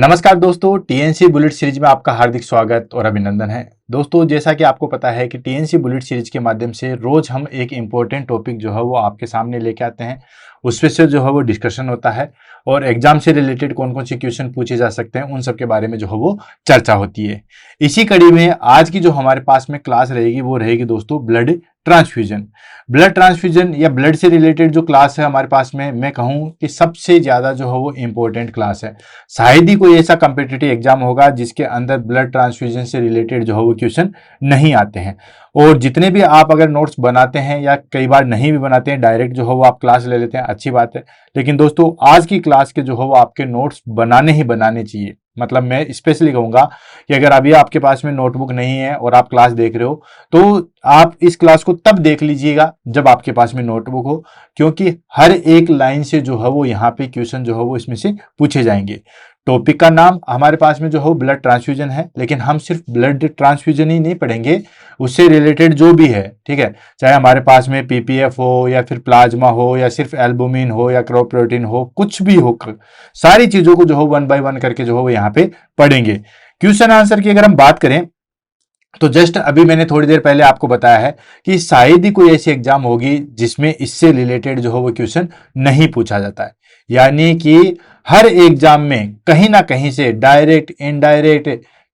नमस्कार दोस्तों, TNC bullet series में आपका हार्दिक स्वागत और अभिनंदन है। दोस्तों, जैसा कि आपको पता है कि टीएनसी बुलेट सीरीज के माध्यम से रोज हम एक इम्पोर्टेंट टॉपिक जो है वो आपके सामने लेके आते हैं। उसमें से जो है वो डिस्कशन होता है और एग्जाम से रिलेटेड कौन कौन से क्वेश्चन पूछे जा सकते हैं उन सब के बारे में जो है वो चर्चा होती है। इसी कड़ी में आज की जो हमारे पास में क्लास रहेगी वो रहेगी दोस्तों ब्लड ट्रांसफ्यूजन। ब्लड ट्रांसफ्यूजन या ब्लड से रिलेटेड जो क्लास है हमारे पास में, मैं कहूँ कि सबसे ज्यादा जो है वो इम्पोर्टेंट क्लास है। शायद ही कोई ऐसा कॉम्पिटिटिव एग्जाम होगा जिसके अंदर ब्लड ट्रांसफ्यूजन से रिलेटेड जो है वो क्वेश्चन नहीं आते हैं। और जितने भी आप अगर नोट्स बनाते हैं या कई बार नहीं भी बनाते हैं, डायरेक्ट जो है वो आप क्लास ले लेते हैं, अच्छी बात है। लेकिन दोस्तों, आज की क्लास के जो है वो आपके नोट्स बनाने ही बनाने चाहिए। मतलब मैं स्पेशली कहूंगा कि अगर अभी आपके पास में नोटबुक नहीं है और आप क्लास देख रहे हो तो आप इस क्लास को तब देख लीजिएगा जब आपके पास में नोटबुक हो, क्योंकि हर एक लाइन से जो है वो यहाँ पे क्वेश्चन जो है वो इसमें से पूछे जाएंगे। टॉपिक का नाम हमारे पास में जो है ब्लड ट्रांसफ्यूजन है, लेकिन हम सिर्फ ब्लड ट्रांसफ्यूजन ही नहीं पढ़ेंगे, उससे रिलेटेड जो भी है, ठीक है, चाहे हमारे पास में पीपीएफ हो या फिर प्लाज्मा हो या सिर्फ एल्बुमिन हो या क्रोप्रोटीन हो, कुछ भी हो, सारी चीजों को जो है वन बाय वन करके जो है वो यहाँ पे पढ़ेंगे। क्वेश्चन आंसर की अगर हम बात करें तो जस्ट अभी मैंने थोड़ी देर पहले आपको बताया है कि शायद ही कोई ऐसी एग्जाम होगी जिसमें इससे रिलेटेड जो है वो क्वेश्चन नहीं पूछा जाता है। यानी कि हर एग्जाम में कहीं ना कहीं से डायरेक्ट इनडायरेक्ट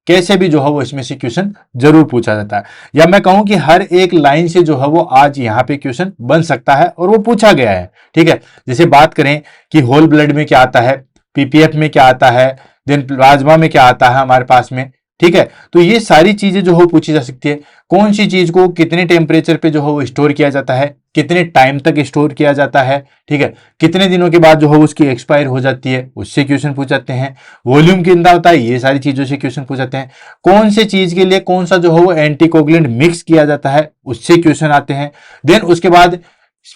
कैसे भी जो है वो इसमें से क्वेश्चन जरूर पूछा जाता है, या मैं कहूं कि हर एक लाइन से जो है वो आज यहाँ पे क्वेश्चन बन सकता है और वो पूछा गया है। ठीक है, जैसे बात करें कि होल ब्लड में क्या आता है, पीपीएफ में क्या आता है, देन प्लाज्मा में क्या आता है हमारे पास में, ठीक है। तो ये सारी चीजें जो हो पूछी जा सकती है। कौन सी चीज को कितने टेम्परेचर पे जो हो स्टोर किया जाता है, कितने टाइम तक स्टोर किया जाता है, ठीक है, कितने दिनों के बाद जो हो उसकी एक्सपायर हो जाती है, उससे क्वेश्चन पूछ जाते हैं। वॉल्यूम कितना होता है, ये सारी चीजों से क्वेश्चन पूछ जाते हैं। कौन से चीज के लिए कौन सा जो हो वो एंटीकोगुलेंट मिक्स किया जाता है, उससे क्वेश्चन आते हैं। देन उसके बाद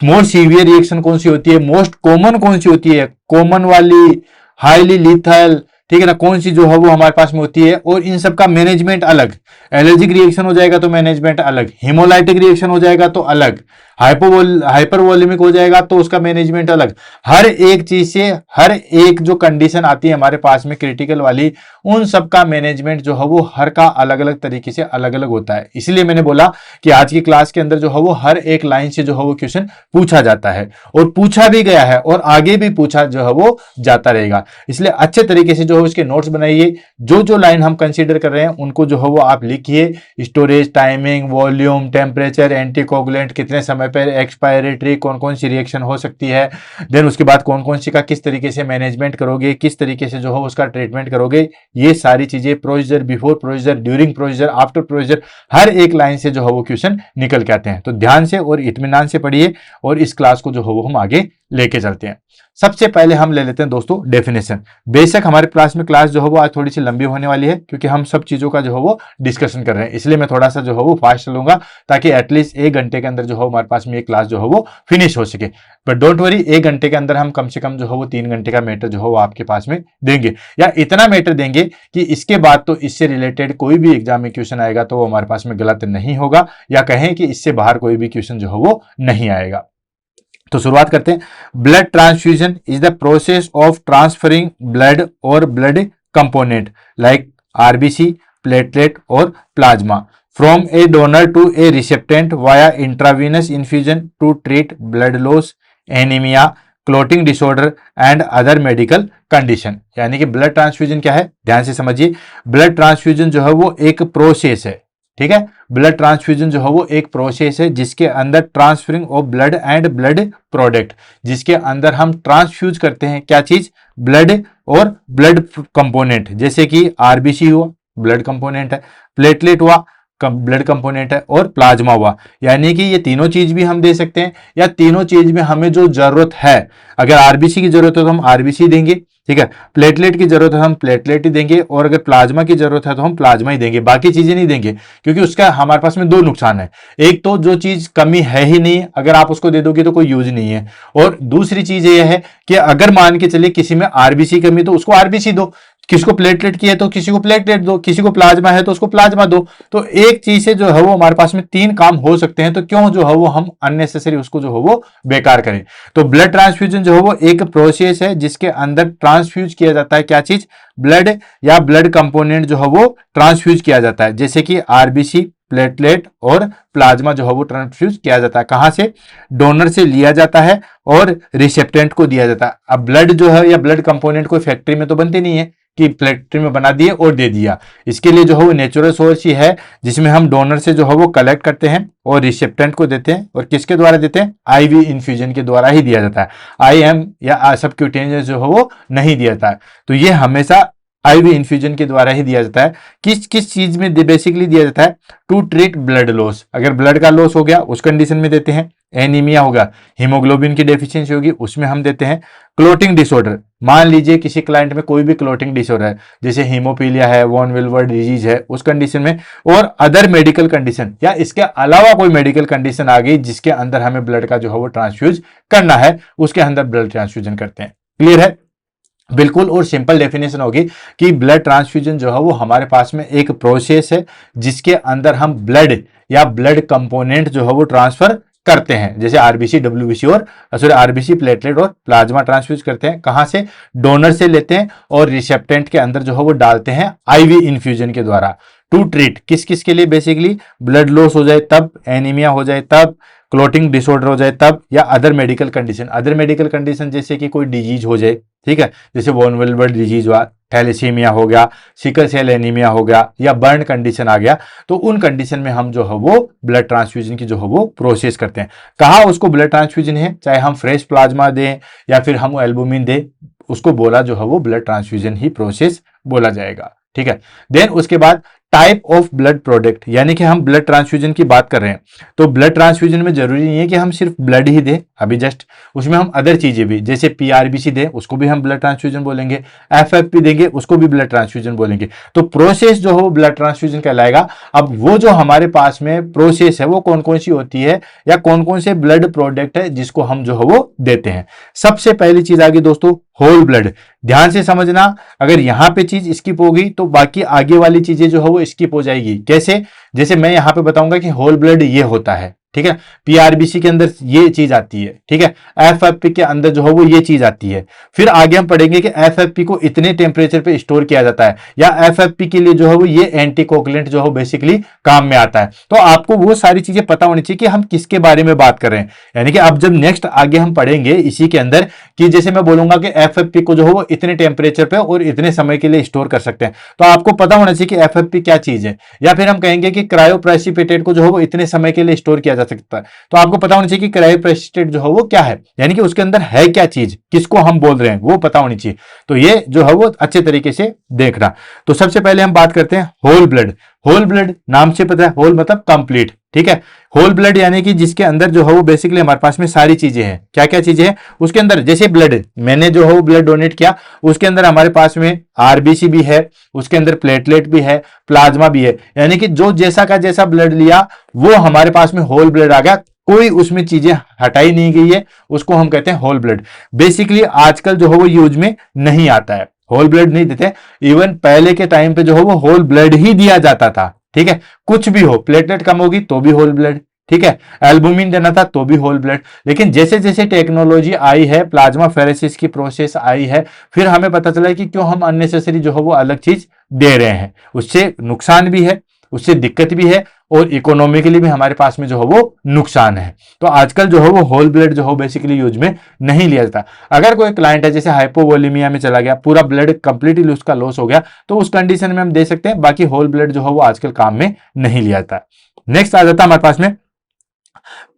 मोर सीवियर रिएक्शन कौन सी होती है, मोस्ट कॉमन कौन सी होती है, कॉमन वाली, हाईली लीथल, ठीक है ना, कौन सी जो है वो हमारे पास में होती है, और इन सब का मैनेजमेंट अलग। एलर्जिक रिएक्शन हो जाएगा तो मैनेजमेंट अलग, हिमोलाइटिक रिएक्शन हो जाएगा तो अलग, हाइपरवोलेमिक हो जाएगा तो उसका मैनेजमेंट अलग। हर एक चीज से हर एक जो कंडीशन आती है हमारे पास में क्रिटिकल वाली, उन सब का मैनेजमेंट जो है वो हर का अलग अलग तरीके से अलग अलग होता है। इसलिए मैंने बोला कि आज की क्लास के अंदर जो है वो हर एक लाइन से जो है वो क्वेश्चन पूछा जाता है और पूछा भी गया है और आगे भी पूछा जो है वो जाता रहेगा। इसलिए अच्छे तरीके से जो है उसके नोट्स बनाइए। जो जो लाइन हम कंसीडर कर रहे हैं उनको जो है वो आप लिखिए। Storage, timing, volume, temperature, anticoagulant, कितने समय पर एक्सपायरेटरी, कौन कौन सी रिएक्शन हो सकती है, देन उसके बाद कौन कौन सी का किस तरीके से मैनेजमेंट करोगे, किस तरीके से जो है उसका ट्रीटमेंट करोगे, ये सारी चीजें procedure, before procedure, during procedure, after procedure, हर एक लाइन से जो है वो क्वेश्चन निकल के आते हैं। तो ध्यान से और इत्मीनान से पढ़िए और इस क्लास को जो है वो हम आगे लेके चलते हैं। सबसे पहले हम ले लेते हैं दोस्तों डेफिनेशन। बेशक हमारे क्लास जो है वो आज थोड़ी सी लंबी होने वाली है क्योंकि हम सब चीजों का जो है वो डिस्कशन कर रहे हैं, इसलिए मैं थोड़ा सा जो है वो फास्ट चलूंगा ताकि एटलीस्ट 1 घंटे के अंदर जो है हमारे पास में एक क्लास जो है वो फिनिश हो सके। बट डोंट वरी, 1 घंटे के अंदर हम कम से कम जो है वो 3 घंटे का मैटर जो है वो आपके पास में देंगे, या इतना मैटर देंगे कि इसके बाद तो इससे रिलेटेड कोई भी एग्जाम में क्वेश्चन आएगा तो वो हमारे पास में गलत नहीं होगा, या कहें कि इससे बाहर कोई भी क्वेश्चन जो है वो नहीं आएगा। तो शुरुआत करते हैं। Blood transfusion is the process of transferring blood और blood component like RBC, platelet और plasma from a donor to a recipient via intravenous infusion to treat blood loss, anaemia, clotting disorder and other medical condition. यानी कि blood transfusion क्या है, ध्यान से समझिए। Blood transfusion जो है वो एक प्रोसेस है, ठीक है। ब्लड ट्रांसफ्यूजन जो है वो एक प्रोसेस है जिसके अंदर transferring of blood and blood product, जिसके अंदर हम ट्रांसफ्यूज करते हैं क्या चीज, ब्लड और ब्लड कंपोनेंट। जैसे कि आरबीसी हुआ, ब्लड कंपोनेंट है, प्लेटलेट हुआ, ब्लड कंपोनेंट है, और प्लाज्मा हुआ। यानी कि ये तीनों चीज भी हम दे सकते हैं, या तीनों चीज में हमें जो जरूरत है, अगर आरबीसी की जरूरत है तो हम आरबीसी देंगे, ठीक है, प्लेटलेट की जरूरत है हम प्लेटलेट ही देंगे, और अगर प्लाज्मा की जरूरत है तो हम प्लाज्मा ही देंगे, बाकी चीजें नहीं देंगे। क्योंकि उसका हमारे पास में 2 नुकसान है। एक तो जो चीज कमी है ही नहीं, अगर आप उसको दे दोगे तो कोई यूज नहीं है, और दूसरी चीज ये है कि अगर मान के चलिए किसी में आरबीसी कमी तो उसको आरबीसी दो, किसको प्लेटलेट की है तो किसी को प्लेटलेट दो, किसी को प्लाज्मा है तो उसको प्लाज्मा दो। तो एक चीज से जो है वो हमारे पास में 3 काम हो सकते हैं, तो क्यों जो है वो हम अननेसेसरी उसको जो है वो बेकार करें। तो ब्लड ट्रांसफ्यूजन जो है वो एक प्रोसेस है जिसके अंदर ट्रांसफ्यूज किया जाता है क्या चीज, ब्लड या ब्लड कंपोनेंट जो है वो ट्रांसफ्यूज किया जाता है, जैसे कि आरबीसी, प्लेटलेट और प्लाज्मा जो है वो ट्रांसफ्यूज किया जाता है। कहां से, डोनर से लिया जाता है और रिसेप्टेंट को दिया जाता है। अब ब्लड जो है या ब्लड कंपोनेंट कोई फैक्ट्री में तो बनते नहीं है कि फैक्ट्री में बना दिए और दे दिया। इसके लिए जो है वो नेचुरल सोर्स ही है, जिसमें हम डोनर से जो है वो कलेक्ट करते हैं और रिसेप्टेंट को देते हैं। और किसके द्वारा देते हैं, आईवी इन्फ्यूजन के द्वारा ही दिया जाता है। आईएम या सबक्यूटेनियस जो है वो नहीं दिया जाता है। तो ये हमेशा आईवी इन्फ्यूजन के द्वारा ही दिया जाता है। किस किस चीज में बेसिकली दिया जाता है, टू ट्रीट ब्लड लॉस। अगर ब्लड का लॉस हो गया उस कंडीशन में देते हैं। एनीमिया होगा, हीमोग्लोबिन की डेफिशिएंसी होगी, उसमें हम देते हैं। क्लोटिंग डिसऑर्डर, मान लीजिए किसी क्लाइंट में कोई भी क्लोटिंग डिसऑर्डर है, जैसे हीमोपीलिया है, वॉन विल्बर डिजीज है, उस कंडीशन में, और अदर मेडिकल कंडीशन या इसके अलावा कोई मेडिकल कंडीशन आ गई जिसके अंदर हमें ब्लड का जो है वो ट्रांसफ्यूज करना है, उसके अंदर ब्लड ट्रांसफ्यूजन करते हैं। क्लियर है, बिल्कुल। और सिंपल डेफिनेशन होगी कि ब्लड ट्रांसफ्यूजन जो है वो हमारे पास में एक प्रोसेस है जिसके अंदर हम ब्लड या ब्लड कंपोनेंट जो है वो ट्रांसफर करते हैं, जैसे आरबीसी, डब्ल्यूबीसी और सॉरी आरबीसी, प्लेटलेट और प्लाज्मा ट्रांसफ्यूज करते हैं। कहां से, डोनर से लेते हैं और रिसेप्टेंट के अंदर जो है वो डालते हैं आईवी इन्फ्यूजन के द्वारा। टू ट्रीट, किस किस के लिए, बेसिकली ब्लड लॉस हो जाए तब, एनीमिया हो जाए तब, क्लोटिंग डिसऑर्डर हो जाए तब, या other medical condition. Other medical condition जैसे कि कोई डिजीज हो जाए, ठीक है, जैसे वॉन विल्बर डिजीज हुआ, थैलेसीमिया हो गया, सिकल सेल एनीमिया हो गया, या बर्न कंडीशन आ गया, तो उन कंडीशन में हम जो है वो ब्लड ट्रांसफ्यूजन की जो है वो प्रोसेस करते हैं। कहा उसको ब्लड ट्रांसफ्यूजन है, चाहे हम फ्रेश प्लाज्मा दें या फिर हम एल्बुमिन दें, उसको बोला जो है वो ब्लड ट्रांसफ्यूजन ही प्रोसेस बोला जाएगा। ठीक है, देन उसके बाद टाइप ऑफ ब्लड प्रोडक्ट, यानी कि हम ब्लड ट्रांसफ्यूजन की बात कर रहे हैं, तो ब्लड ट्रांसफ्यूजन में जरूरी नहीं है कि हम सिर्फ ब्लड ही दें, अभी जस्ट उसमें हम अदर चीजें भी, जैसे पीआरबीसी दें उसको भी हम ब्लड ट्रांसफ्यूजन बोलेंगे, एफएफपी देंगे उसको भी ब्लड ट्रांसफ्यूजन बोलेंगे। तो प्रोसेस जो हो ब्लड ट्रांसफ्यूजन कहलाएगा। अब वो जो हमारे पास में प्रोसेस है वो कौन कौन सी होती है या कौन कौन से ब्लड प्रोडक्ट है जिसको हम जो है वो देते हैं। सबसे पहली चीज आ गई दोस्तों होल ब्लड। ध्यान से समझना, अगर यहां पे चीज स्किप होगी तो बाकी आगे वाली चीजें जो है वो स्किप हो जाएगी। कैसे, जैसे मैं यहां पे बताऊंगा कि होल ब्लड ये होता है, ठीक है, पीआरबीसी के अंदर ये चीज आती है, ठीक है, एफएफपी के अंदर जो है वो ये चीज आती है। फिर आगे हम पढ़ेंगे कि एफएफपी को इतने टेम्परेचर पे स्टोर किया जाता है, या एफएफपी के लिए जो है वो ये एंटीकोगुलेंट जो है बेसिकली काम में आता है। तो आपको वो सारी चीजें पता होनी चाहिए कि हम किसके बारे में बात कर रहे हैं। यानी कि अब जब नेक्स्ट आगे हम पढ़ेंगे इसी के अंदर कि जैसे मैं बोलूंगा कि एफएफपी को जो है वो इतने टेम्परेचर पे और इतने समय के लिए स्टोर कर सकते हैं, तो आपको पता होना चाहिए कि एफएफपी क्या चीज है। या फिर हम कहेंगे कि क्रायोप्रेसिपिटेट को जो है वो इतने समय के लिए स्टोर किया जा सकता है, तो आपको पता होना चाहिए कि क्रायोप्रेसिपिटेट जो है वो क्या है, यानी कि उसके अंदर है क्या चीज, किसको हम बोल रहे हैं वो पता होनी चाहिए। तो ये जो है वो अच्छे तरीके से देखना। तो सबसे पहले हम बात करते हैं होल ब्लड। होल ब्लड नाम से पता है, होल मतलब कंप्लीट, ठीक है। होल ब्लड यानी कि जिसके अंदर जो है वो बेसिकली हमारे पास में सारी चीजें हैं। क्या क्या चीजें हैं उसके अंदर, जैसे ब्लड मैंने जो है वो ब्लड डोनेट किया, उसके अंदर हमारे पास में आरबीसी भी है, उसके अंदर प्लेटलेट भी है, प्लाज्मा भी है, यानी कि जो जैसा का जैसा ब्लड लिया वो हमारे पास में होल ब्लड आ गया, कोई उसमें चीजें हटाई नहीं गई है, उसको हम कहते हैं होल ब्लड। बेसिकली आजकल जो है वो यूज में नहीं आता है, होल ब्लड नहीं देते। इवन पहले के टाइम पे जो है वो होल ब्लड ही दिया जाता था, ठीक है, कुछ भी हो, प्लेटलेट कम होगी तो भी होल ब्लड, ठीक है, एल्बुमिन देना था तो भी होल ब्लड। लेकिन जैसे जैसे टेक्नोलॉजी आई है, प्लाज्मा फेरेसिस की प्रोसेस आई है, फिर हमें पता चला कि क्यों हम अननेसेसरी जो है वो अलग चीज दे रहे हैं। उससे नुकसान भी है, उससे दिक्कत भी है, और इकोनॉमिकली भी हमारे पास में जो है वो नुकसान है। तो आजकल जो है वो होल ब्लड जो है बेसिकली यूज में नहीं लिया जाता। अगर कोई क्लाइंट है जैसे हाइपोवोलेमिया में चला गया, पूरा ब्लड कंप्लीटली उसका लॉस हो गया, तो उस कंडीशन में हम दे सकते हैं, बाकी होल ब्लड जो है वो आजकल काम में नहीं लिया जाता। नेक्स्ट आ जाता है हमारे पास में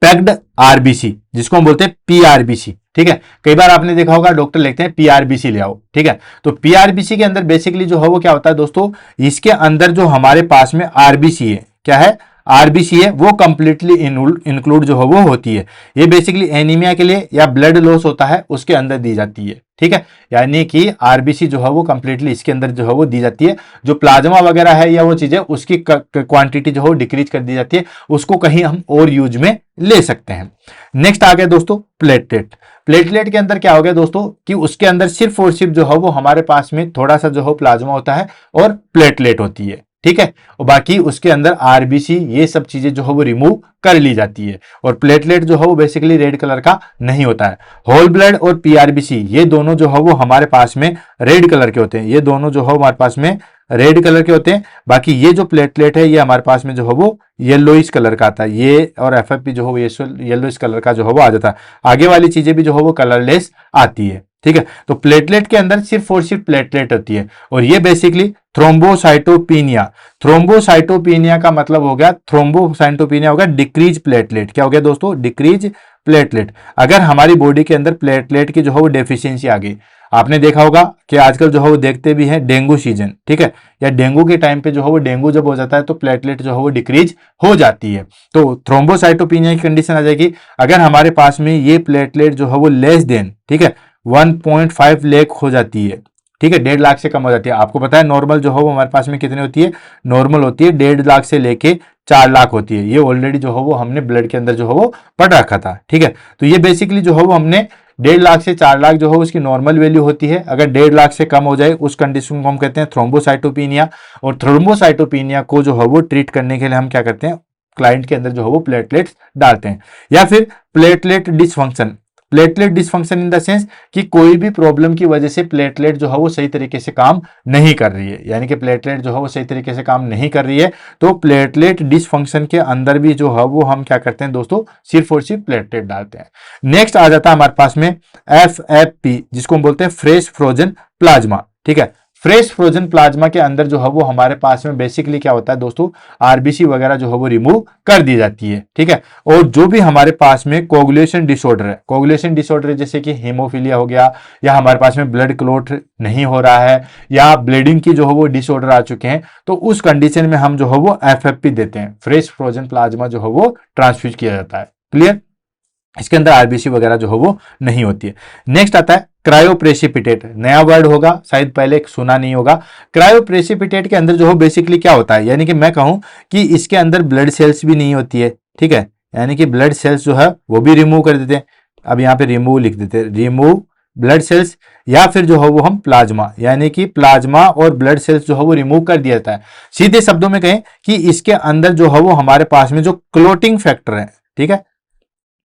पैक्ड आरबीसी, जिसको हम बोलते हैं पीआरबीसी, ठीक है। कई बार आपने देखा होगा डॉक्टर लिखते हैं पीआरबीसी ले आओ, ठीक है। तो पीआरबीसी के अंदर बेसिकली जो है वो क्या होता है दोस्तों, इसके अंदर जो हमारे पास में आरबीसी है, क्या है, आरबीसी है वो कंप्लीटली इंक्लूड जो है वो होती है। ये बेसिकली एनीमिया के लिए या ब्लड लॉस होता है उसके अंदर दी जाती है, ठीक है। यानी कि आरबीसी जो है वो कंप्लीटली इसके अंदर जो है वो दी जाती है। जो प्लाज्मा वगैरह है या वो चीजें उसकी क्वांटिटी जो है डिक्रीज कर दी जाती है, उसको कहीं हम और यूज में ले सकते हैं। नेक्स्ट आ गया दोस्तों प्लेटलेट। प्लेटलेट के अंदर क्या हो गया दोस्तों कि उसके अंदर सिर्फ और सिर्फ जो है वो हमारे पास में थोड़ा सा जो है प्लाज्मा होता है और प्लेटलेट होती है, ठीक है। और बाकी उसके अंदर आरबीसी ये सब चीजें जो है वो रिमूव कर ली जाती है। और प्लेटलेट जो है वो बेसिकली रेड कलर का नहीं होता है। होल ब्लड और पीआरबीसी ये दोनों जो है वो हमारे पास में रेड कलर के होते हैं। ये दोनों जो है हमारे पास में रेड कलर के होते हैं। बाकी ये जो प्लेटलेट है ये हमारे पास में जो है वो येलोइश कलर का आता है। ये और एफएफपी जो है वो येलोइश कलर का जो है वो आ जाता है। आगे वाली चीजें भी जो है वो कलरलेस आती है, ठीक है। तो प्लेटलेट के अंदर सिर्फ और सिर्फ प्लेटलेट होती है और ये बेसिकली थ्रोम्बोसाइटोपिनिया। थ्रोम्बोसाइटोपिनिया का मतलब हो गया, थ्रोम्बोसाइटोपिनिया हो गया डिक्रीज प्लेटलेट। क्या हो गया दोस्तों? Decrease platelet. अगर हमारी बॉडी के अंदर प्लेटलेट की जो है वो डेफिशिएंसी आ गई, आपने देखा होगा कि आजकल जो है वो देखते भी हैं डेंगू सीजन, ठीक है, या डेंगू के टाइम पे जो है वो डेंगू जब हो जाता है तो प्लेटलेट जो है वो डिक्रीज हो जाती है। तो थ्रोम्बोसाइटोपिनिया की कंडीशन आ जाएगी अगर हमारे पास में ये प्लेटलेट जो है वो लेस देन, ठीक है, 1.5 लाख हो जाती है, ठीक है, 1.5 लाख से कम हो जाती है। आपको पता है नॉर्मल जो है वो हमारे पास में कितनी होती है? नॉर्मल होती है 1.5 लाख से लेके 4 लाख होती है। ये ऑलरेडी जो है वो हमने ब्लड के अंदर जो है वो पढ़ रखा था, ठीक है। तो ये बेसिकली जो है वो हमने 1.5 लाख से 4 लाख जो है उसकी नॉर्मल वैल्यू होती है। अगर 1.5 लाख से कम हो जाए उस कंडीशन को हम कहते हैं थ्रोम्बोसाइटोपिनिया। और थ्रोम्बोसाइटोपिनिया को जो है वो ट्रीट करने के लिए हम क्या करते हैं? क्लाइंट के अंदर जो है वो प्लेटलेट्स डालते हैं। या फिर platelet dysfunction. Platelet dysfunction in the sense कि कोई भी प्रॉब्लम की वजह से प्लेटलेट जो है वो सही तरीके से काम नहीं कर रही है, यानी कि प्लेटलेट जो है वो सही तरीके से काम नहीं कर रही है, तो प्लेटलेट डिसफंक्शन के अंदर भी जो है वो हम क्या करते हैं दोस्तों? सिर्फ और सिर्फ प्लेटलेट डालते हैं। नेक्स्ट आ जाता है हमारे पास में FFP, जिसको हम बोलते हैं फ्रेश फ्रोजन प्लाज्मा, ठीक है। फ्रेश फ्रोजन प्लाज्मा के अंदर जो है वो हमारे पास में बेसिकली क्या होता है दोस्तों? आरबीसी वगैरह जो है वो रिमूव कर दी जाती है, ठीक है। और जो भी हमारे पास में कोगुलेशन डिसऑर्डर है, कोगुलेशन डिसऑर्डर जैसे कि हीमोफीलिया हो गया, या हमारे पास में ब्लड क्लॉट नहीं हो रहा है, या ब्लीडिंग की जो है वो डिसऑर्डर आ चुके हैं, तो उस कंडीशन में हम जो है वो FFP देते हैं। फ्रेश फ्रोजन प्लाज्मा जो है वो ट्रांसफ्यूज किया जाता है। क्लियर? इसके अंदर आरबीसी वगैरह जो है वो नहीं होती है। नेक्स्ट आता है क्रायोप्रेसिपिटेट। नया वर्ड होगा, शायद पहले सुना नहीं होगा। क्रायोप्रेसिपिटेट के अंदर जो है बेसिकली क्या होता है, यानी कि मैं कहूं कि इसके अंदर ब्लड सेल्स भी नहीं होती है, ठीक है, यानी कि ब्लड सेल्स जो है वो भी रिमूव कर देते हैं। अब यहाँ पे रिमूव लिख देते हैं, रिमूव ब्लड सेल्स, या फिर जो है वो हम प्लाज्मा, यानी कि प्लाज्मा और ब्लड सेल्स जो है वो रिमूव कर दिया जाता है। सीधे शब्दों में कहें कि इसके अंदर जो है वो हमारे पास में जो क्लोटिंग फैक्टर है, ठीक है,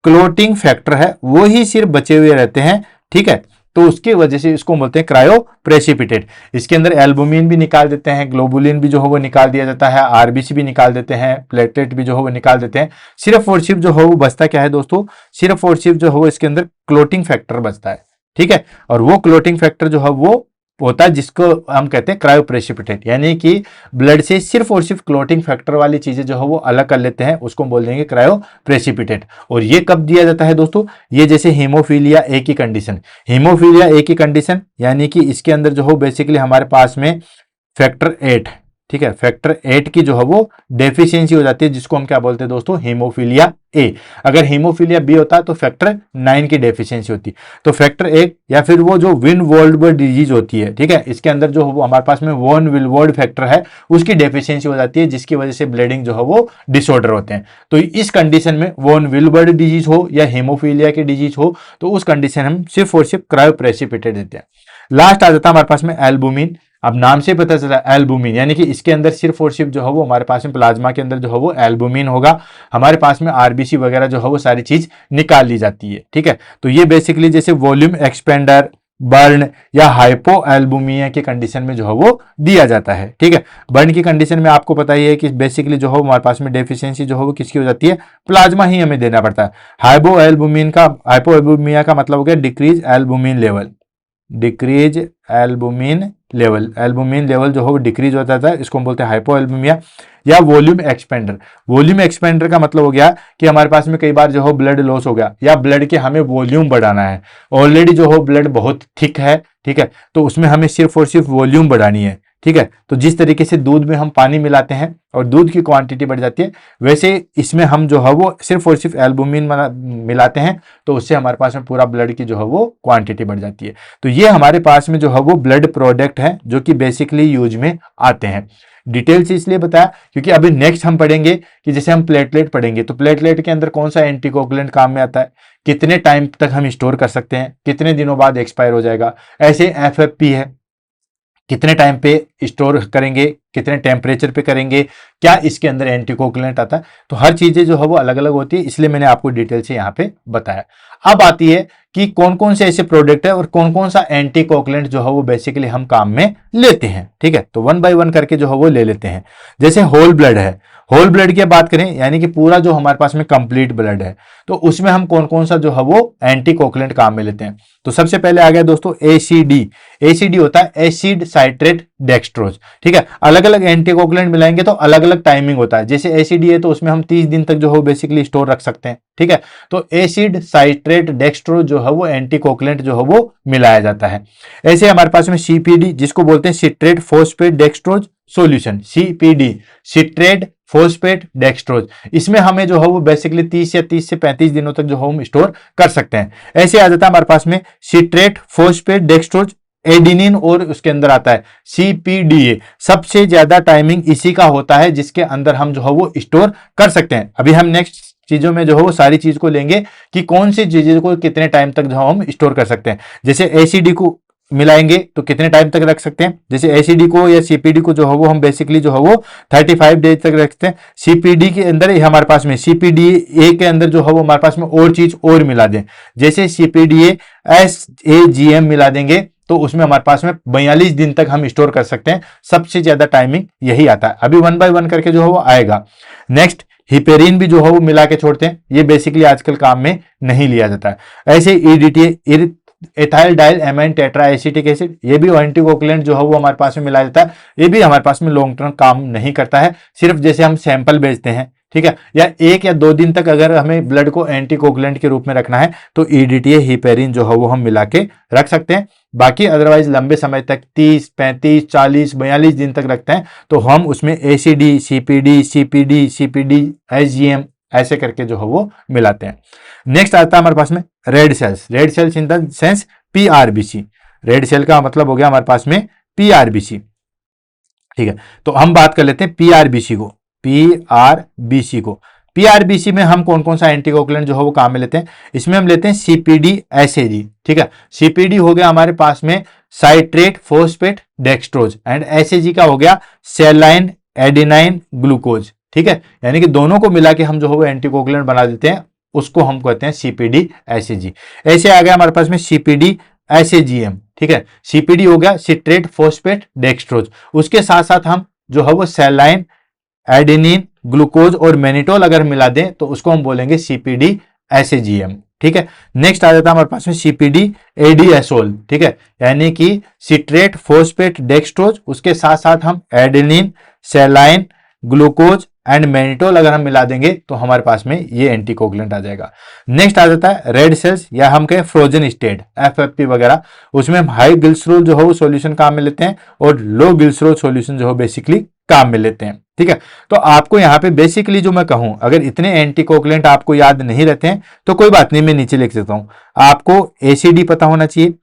क्लोटिंग फैक्टर है वो ही सिर्फ बचे हुए रहते हैं, ठीक है। तो उसकी वजह से इसको बोलते हैं क्रायोप्रेसिपिटेट। इसके अंदर एल्बुमिन भी निकाल देते हैं, ग्लोबुलिन भी जो है वो निकाल दिया जाता है, आरबीसी भी निकाल देते हैं, प्लेटलेट भी जो है वो निकाल देते हैं। सिर्फ और सिर्फ जो है वो बचता क्या है दोस्तों? सिर्फ और सिर्फ जो है वो इसके अंदर क्लोटिंग फैक्टर बचता है, ठीक है। और वो क्लोटिंग फैक्टर जो है वो होता है जिसको हम कहते हैं क्रायोप्रेसिपिटेट, यानी कि ब्लड से सिर्फ और सिर्फ क्लोटिंग फैक्टर वाली चीजें जो है वो अलग कर लेते हैं, उसको बोल देंगे क्रायोप्रेसिपिटेट। और ये कब दिया जाता है दोस्तों? ये जैसे हीमोफीलिया ए की कंडीशन, हीमोफीलिया ए की कंडीशन, यानी कि इसके अंदर जो हो बेसिकली हमारे पास में फैक्टर 8, ठीक है, फैक्टर 8 की जो है वो डेफिशिएंसी हो जाती है, जिसको हम क्या बोलते हैं दोस्तों? Haemophilia A. अगर हीमोफीलिया बी होता है तो फैक्टर 9 की डेफिशिएंसी होती है। तो फैक्टर 1 या फिर वो जो विन वॉल्डबर्ग डिजीज होती है, ठीक है, इसके अंदर जो हमारे पास में वॉन विलवर्ड फैक्टर है उसकी डेफिशिएंसी हो जाती है, जिसकी वजह से ब्लीडिंग जो है वो डिसऑर्डर होते हैं। तो इस कंडीशन में वॉन विलवर्ड डिजीज हो या हीमोफीलिया की डिजीज हो तो उस कंडीशन हम सिर्फ और सिर्फ क्रायोप्रेसिपिटेट देते हैं। लास्ट आ जाता है हमारे पास में एल्बुमिन। अब नाम से पता चला एल्बुमिन, यानी कि इसके अंदर सिर्फ और सिर्फ जो है वो हमारे पास में प्लाज्मा के अंदर जो है वो एल्बुमिन होगा। हमारे पास में आरबीसी वगैरह जो है वो सारी चीज निकाल ली जाती है, ठीक है। तो ये बेसिकली जैसे वॉल्यूम एक्सपेंडर, बर्न या हाइपो एल्बुमिया की कंडीशन में जो है वो दिया जाता है, ठीक है। बर्न की कंडीशन में आपको पता ही है कि बेसिकली जो है हमारे पास में डेफिशिएंसी जो है वो किसकी हो जाती है? प्लाज्मा ही हमें देना पड़ता है। हाइपो एल्बुमिया का मतलब हो गया decrease albumin level, decrease albumin level, albumin level जो है वो डिक्रीज होता है, इसको हम बोलते हैं हाइपो एल्बुमिया। या वॉल्यूम एक्सपेंडर, वॉल्यूम एक्सपेंडर का मतलब हो गया कि हमारे पास में कई बार जो है ब्लड लॉस हो गया या ब्लड के हमें वॉल्यूम बढ़ाना है, ऑलरेडी जो हो ब्लड बहुत थिक है, ठीक है, तो उसमें हमें सिर्फ और सिर्फ वॉल्यूम बढ़ानी है, ठीक है। तो जिस तरीके से दूध में हम पानी मिलाते हैं और दूध की क्वांटिटी बढ़ जाती है, वैसे इसमें हम जो है वो सिर्फ और सिर्फ एल्बुमिन मिलाते हैं, तो उससे हमारे पास में पूरा ब्लड की जो है वो क्वांटिटी बढ़ जाती है। तो ये हमारे पास में जो है वो ब्लड प्रोडक्ट है जो कि बेसिकली यूज में आते हैं। डिटेल से इसलिए बताया क्योंकि अभी नेक्स्ट हम पढ़ेंगे कि जैसे हम प्लेटलेट पढ़ेंगे, तो प्लेटलेट के अंदर कौन सा एंटीकोगुलेंट काम में आता है, कितने टाइम तक हम स्टोर कर सकते हैं, कितने दिनों बाद एक्सपायर हो जाएगा। ऐसे एफएफपी है, कितने टाइम पे स्टोर करेंगे, कितने टेम्परेचर पे करेंगे, क्या इसके अंदर एंटीकोगुलेंट आता है। तो हर चीजें जो है वो अलग अलग होती है, इसलिए मैंने आपको डिटेल से यहाँ पे बताया। अब आती है कि कौन कौन से ऐसे प्रोडक्ट है और कौन कौन सा एंटीकोगुलेंट जो है वो बेसिकली हम काम में लेते हैं। ठीक है, तो वन बाय वन करके जो है वो ले लेते हैं। जैसे होल ब्लड है, होल ब्लड की बात करें यानी कि पूरा जो हमारे पास में कंप्लीट ब्लड है, तो उसमें हम कौन कौन सा जो है वो एंटीकोगुलेंट काम में लेते हैं। तो सबसे पहले आ गया दोस्तों एसीडी। एसीडी होता है एसिड साइट्रेट डेक्सट्रोज। ठीक है, अलग अलग एंटीकोगुलेंट मिलाएंगे तो अलग अलग टाइमिंग होता है। जैसे एसीडी है तो उसमें हम 30 दिन तक जो है बेसिकली स्टोर रख सकते हैं। ठीक है, तो एसिड साइट्रेट डेक्सट्रोज जो है वो एंटीकोगुलेंट जो है वो मिलाया जाता है। ऐसे हमारे पास में सीपीडी, जिसको बोलते हैं citrate phosphate dextrose solution, CPD citrate phosphate dextrose, इसमें हमें जो है वो बेसिकली 30 या 30 से 35 दिनों तक जो है हम स्टोर कर सकते हैं। ऐसे आ जाता है हमारे पास में सिट्रेट फोस्फेट डेक्सट्रोज एडिनिन, और उसके अंदर आता है सीपीडीए। सबसे ज्यादा टाइमिंग इसी का होता है जिसके अंदर हम जो है वो स्टोर कर सकते हैं। अभी हम नेक्स्ट चीजों में जो है वो सारी चीज को लेंगे कि कौन सी चीजें को कितने टाइम तक जो हम स्टोर कर सकते हैं। जैसे एसीडी को मिलाएंगे तो कितने टाइम तक रख सकते हैं। जैसे एसीडी को या सीपीडी को जो है वो हम बेसिकली जो है वो 35 डेज तक रखते हैं। सीपीडी के अंदर हमारे पास में सीपीडी ए के अंदर जो है वो हमारे पास में और चीज और मिला दें, जैसे सीपीडीए SAGM मिला देंगे तो उसमें हमारे पास में 42 दिन तक हम स्टोर कर सकते हैं। सबसे ज्यादा टाइमिंग यही आता है। अभी वन बाय वन करके जो है वो आएगा। नेक्स्ट हिपेरिन भी जो है वो मिला के छोड़ते हैं, ये बेसिकली आजकल काम में नहीं लिया जाता है। ऐसे EDT ethyl dial amine tetra acetic acid, ये भी एंटीकोगुलेंट जो है वो हमारे पास में मिलाया जाता है। ये भी हमारे पास में लॉन्ग टर्म काम नहीं करता है, सिर्फ जैसे हम सैंपल भेजते हैं, ठीक है, या 1 या 2 दिन तक अगर हमें ब्लड को एंटीकोगुलेंट के रूप में रखना है तो ईडीटीए हिपेरिन जो है वो हम मिला के रख सकते हैं। बाकी अदरवाइज लंबे समय तक 30, 35, 40, 42 दिन तक रखते हैं तो हम उसमें एसीडी, सीपीडी, SGM ऐसे करके जो है वो मिलाते हैं। नेक्स्ट आता है हमारे पास में red cells. Red cells in the sense PRBC. Red cell का मतलब हो गया हमारे पास में पीआरबीसी। ठीक है, तो हम बात कर लेते हैं पीआरबीसी को। पीआरबीसी में हम कौन कौन सा एंटीकोगुलेंट जो है वो काम में लेते हैं। इसमें हम लेते हैं सीपीडी एसएजी। ठीक है, सीपीडी हो गया हमारे पास में citrate phosphate dextrose, and SAG का हो गया सेलाइन एडेनाइन ग्लूकोज। ठीक है, यानी कि दोनों को मिला के हम जो है वो एंटीकोगुलेंट बना देते हैं, उसको हम कहते हैं सीपीडी एसएजी। ऐसे आ गया हमारे पास में सीपीडी एसएजीएम। ठीक है, सीपीडी हो गया सिट्रेट फोस्फेट डेक्सट्रोज, उसके साथ साथ हम जो है वो सेलाइन एडेनिन ग्लूकोज और मैनिटोल अगर मिला दें तो उसको हम बोलेंगे सीपीडी एसएजीएम। ठीक है, नेक्स्ट आ जाता है हमारे पास में सीपीडी एडीएसोल। ठीक है, यानी कि सिट्रेट फोस्फेट डेक्सट्रोज, उसके साथ साथ हम एडेनिन सेलाइन ग्लूकोज एंड मैनिटोल अगर हम मिला देंगे तो हमारे पास में ये एंटीकोगुलेंट आ जाएगा। नेक्स्ट आ जाता है रेड सेल्स, या हम कहें फ्रोजन स्टेट एफएफपी वगैरह, उसमें हम हाई ग्लिसरॉल जो है वो सॉल्यूशन काम में लेते हैं और लो ग्लिसरॉल सॉल्यूशन जो है बेसिकली काम में लेते हैं। ठीक है, तो आपको यहाँ पे बेसिकली जो मैं कहूं, अगर इतने एंटीकोगुलेंट आपको याद नहीं रहते हैं तो कोई बात नहीं, मैं नीचे लिख देता हूं। आपको एसीडी पता होना चाहिए,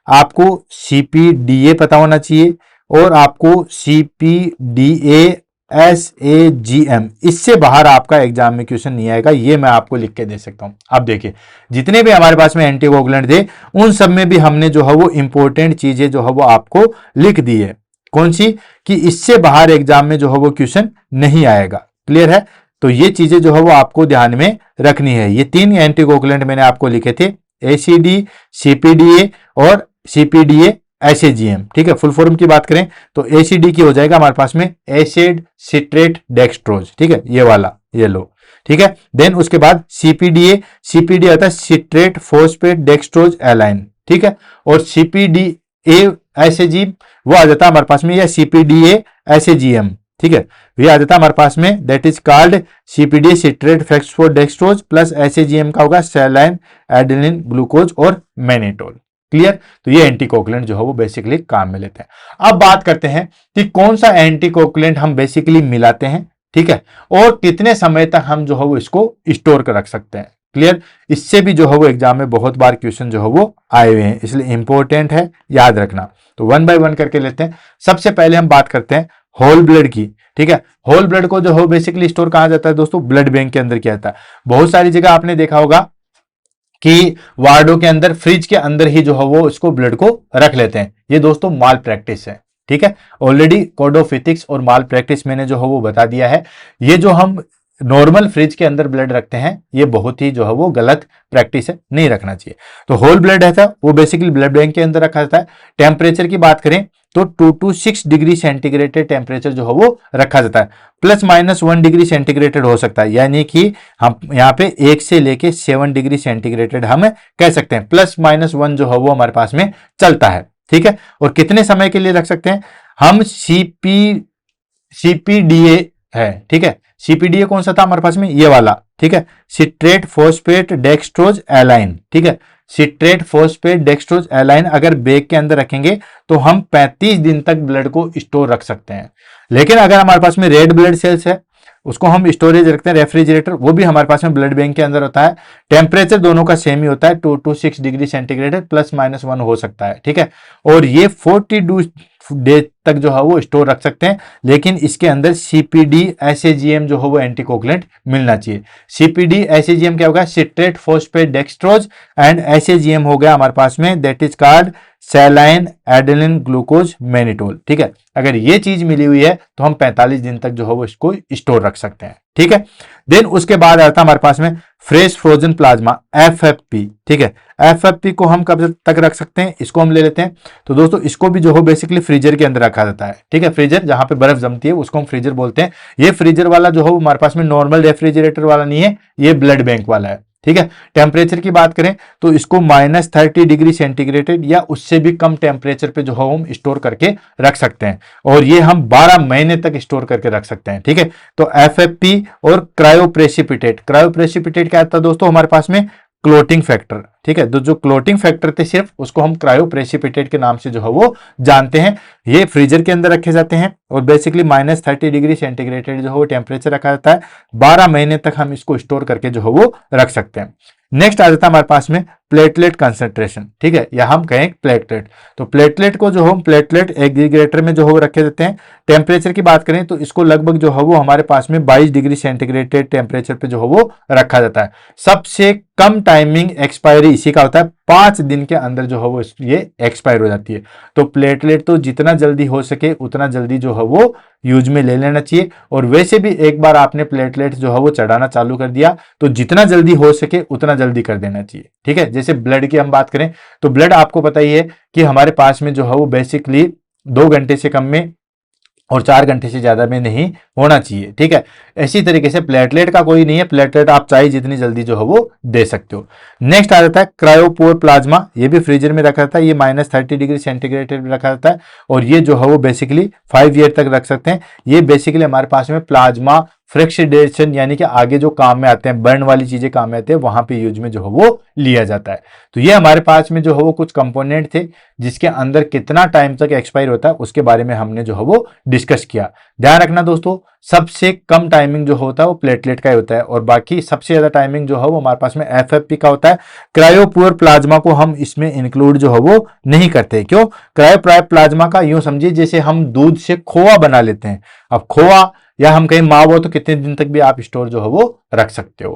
आपको सीपीडीए पता होना चाहिए, और आपको सीपीडीए SAGM। इससे बाहर आपका एग्जाम में क्वेश्चन नहीं आएगा, ये मैं आपको लिख के दे सकता हूं। अब देखिए, जितने भी हमारे पास में एंटीकोगुलेंट थे उन सब में भी हमने जो है वो इंपॉर्टेंट चीजें जो है वो आपको लिख दी है। कौन सी? कि इससे बाहर एग्जाम में जो है वो क्वेश्चन नहीं आएगा। क्लियर है? तो ये चीजें जो है वो आपको ध्यान में रखनी है। ये 3 एंटीकोगुलेंट मैंने आपको लिखे थे, एसीडी, सीपीडीए और सीपीडीए SAGM। ठीक है, फुल फॉर्म की बात करें तो एसीडी की हो जाएगा हमारे पास में एसिड सिट्रेट डेक्सट्रोज। ठीक है, ये वाला, ये लो। ठीक है, देन उसके बाद सीपीडीए आता है सिट्रेट फोस्फेट डेक्सट्रोज एलाइन। ठीक है, और सीपीडीए SAG वो आ जाता है हमारे पास में, या सीपीडीए SAGM। ठीक है, ये आ जाता है हमारे पास में, that is called CPDA citrate phosphate dextrose plus SAGM का होगा सेलाइन एडेनिन ग्लूकोज और मैनिटोल। क्लियर। तो ये एंटीकोगुलेंट जो है वो बेसिकली काम में लेते हैं। अब बात करते हैं कि कौन सा एंटीकोगुलेंट हम बेसिकली मिलाते हैं, ठीक है, और कितने समय तक हम जो है वो इसको स्टोर कर रख सकते हैं। क्लियर। इससे भी जो है वो एग्जाम में बहुत बार क्वेश्चन जो है वो आए हुए हैं, इसलिए इंपॉर्टेंट है, याद रखना। तो वन बाय वन करके लेते हैं। सबसे पहले हम बात करते हैं होल ब्लड की, ठीक है। होल ब्लड को जो है बेसिकली स्टोर कहा जाता है दोस्तों, ब्लड बैंक के अंदर किया जाता है। बहुत सारी जगह आपने देखा होगा कि वार्डों के अंदर, फ्रिज के अंदर ही जो है वो इसको ब्लड को रख लेते हैं। ये दोस्तों माल प्रैक्टिस है, ठीक है। ऑलरेडी कोड ऑफ एथिक्स और माल प्रैक्टिस मैंने जो है वो बता दिया है। ये जो हम नॉर्मल फ्रिज के अंदर ब्लड रखते हैं, ये बहुत ही जो है वो गलत प्रैक्टिस है, नहीं रखना चाहिए। तो होल ब्लड है वो बेसिकली ब्लड बैंक के अंदर रखा जाता है। टेम्परेचर की बात करें तो 2 to 6 डिग्री सेंटीग्रेड टेम्परेचर जो है वो रखा जाता है। +- 1 डिग्री सेंटीग्रेड हो सकता है, यानी कि हम यहाँ पे 1 से लेके 7 डिग्री सेंटीग्रेड हम कह सकते हैं। +- 1 जो है वो हमारे पास में चलता है, ठीक है। और कितने समय के लिए रख सकते हैं हम? CPDA है, ठीक है। CPDA कौन सा था हमारे पास में? ये वाला, ठीक है, सिट्रेट फॉस्फेट डेक्सट्रोज एलाइन, ठीक है। सिट्रेट फॉस्फेट डेक्सट्रोज एलाइन अगर बैग के अंदर रखेंगे तो हम 35 दिन तक ब्लड को स्टोर रख सकते हैं। लेकिन अगर हमारे पास में रेड ब्लड सेल्स है, उसको हम स्टोरेज रखते हैं रेफ्रिजरेटर, वो भी हमारे पास में ब्लड बैंक के अंदर होता है। टेम्परेचर दोनों का सेम ही होता है, 2 to 6 डिग्री सेंटीग्रेड, +- 1 हो सकता है, ठीक है। और ये 42 डे तक जो है वो स्टोर रख सकते हैं। लेकिन इसके अंदर CPD SAGM जो है वो एंटीकोगुलेंट मिलना चाहिए। CPD SAGM क्या होगा? Citrate phosphate dextrose, and SAGM हो गया हमारे पास में, that is called saline adenine glucose mannitol, ठीक है। अगर ये चीज मिली हुई है तो हम 45 दिन तक जो है वो इसको स्टोर रख सकते हैं, ठीक है। देन उसके बाद आता है हमारे पास में फ्रेश फ्रोजन प्लाज्मा, FFP, ठीक है। FFP को हम कब तक रख सकते हैं? इसको हम ले लेते हैं। तो दोस्तों इसको भी जो हो बेसिकली फ्रीजर के अंदर रखा जाता है, ठीक है। फ्रीजर जहां पे बर्फ जमती है उसको हम फ्रीजर बोलते हैं। ये फ्रीजर वाला जो हो हमारे पास में नॉर्मल रेफ्रिजरेटर वाला नहीं है, ये ब्लड बैंक वाला है, ठीक है। टेम्परेचर की बात करें तो इसको -30 डिग्री सेंटीग्रेड या उससे भी कम टेम्परेचर पे जो है हम स्टोर करके रख सकते हैं, और ये हम 12 महीने तक स्टोर करके रख सकते हैं, ठीक है। तो FFP और क्रायोप्रेसिपिटेट, क्रायोप्रेसिपिटेट क्या आता है दोस्तों हमारे पास में? क्लोटिंग फैक्टर, ठीक है। तो जो क्लोटिंग फैक्टर थे सिर्फ, उसको हम क्रायोप्रेसिपिटेट के नाम से जो है वो जानते हैं। ये फ्रीजर के अंदर रखे जाते हैं और बेसिकली -30 डिग्री सेंटीग्रेड जो है वो टेम्परेचर रखा जाता है। 12 महीने तक हम इसको स्टोर करके जो है वो रख सकते हैं। नेक्स्ट आ जाता है हमारे पास में प्लेटलेट कंसंट्रेशन, ठीक है, या हम कहें प्लेटलेट। तो प्लेटलेट को जो हम प्लेटलेट एग्रीगेटर में जो है रखे देते हैं। टेम्परेचर की बात करें तो इसको लगभग जो है वो हमारे पास में 22 डिग्री सेंटीग्रेड टेम्परेचर पे जो है वो रखा जाता है। सबसे कम टाइमिंग एक्सपायरी इसी का होता है, 5 दिन के अंदर जो है वो ये एक्सपायर हो जाती है। तो प्लेटलेट तो जितना जल्दी हो सके उतना जल्दी जो है वो यूज में ले लेना चाहिए। और वैसे भी एक बार आपने प्लेटलेट जो है वो चढ़ाना चालू कर दिया तो जितना जल्दी हो सके उतना जल्दी कर देना चाहिए, ठीक है। जैसे ब्लड की हम बात करें तो ब्लड आपको पता ही है कि हमारे पास में जो है वो बेसिकली 2 घंटे से कम में और 4 घंटे से ज्यादा में नहीं होना चाहिए, ठीक है। इसी तरीके से प्लेटलेट का कोई नहीं है, प्लेटलेट आप चाहे जितनी जल्दी जो है वो दे सकते हो। नेक्स्ट आ जाता है क्रायोपोर प्लाज्मा, ये भी फ्रीजर में रखा जाता है, ये -30 डिग्री सेंटीग्रेड में रखा जाता है और ये जो है वो बेसिकली 5 ईयर तक रख सकते हैं। ये बेसिकली हमारे पास में प्लाज्मा फ्रैक्सीडेशन यानी कि आगे जो काम में आते हैं, बर्न वाली चीजें काम में आते हैं, वहां पे यूज में जो है वो लिया जाता है। तो ये हमारे पास में जो है वो कुछ कंपोनेंट थे जिसके अंदर कितना टाइम तक एक्सपायर होता है उसके बारे में हमने जो है वो डिस्कस किया। ध्यान रखना दोस्तों, सबसे कम टाइमिंग जो होता है वो प्लेटलेट का ही होता है और बाकी सबसे ज्यादा टाइमिंग जो है वो हमारे पास में FFP का होता है। क्रायोपुअर प्लाज्मा को हम इसमें इंक्लूड जो है वो नहीं करते। क्यों? क्रायोपुअर प्लाज्मा का यूं समझिए जैसे हम दूध से खोआ बना लेते हैं। अब खोआ या हम कहीं मावा तो कितने दिन तक भी आप स्टोर जो है वो रख सकते हो।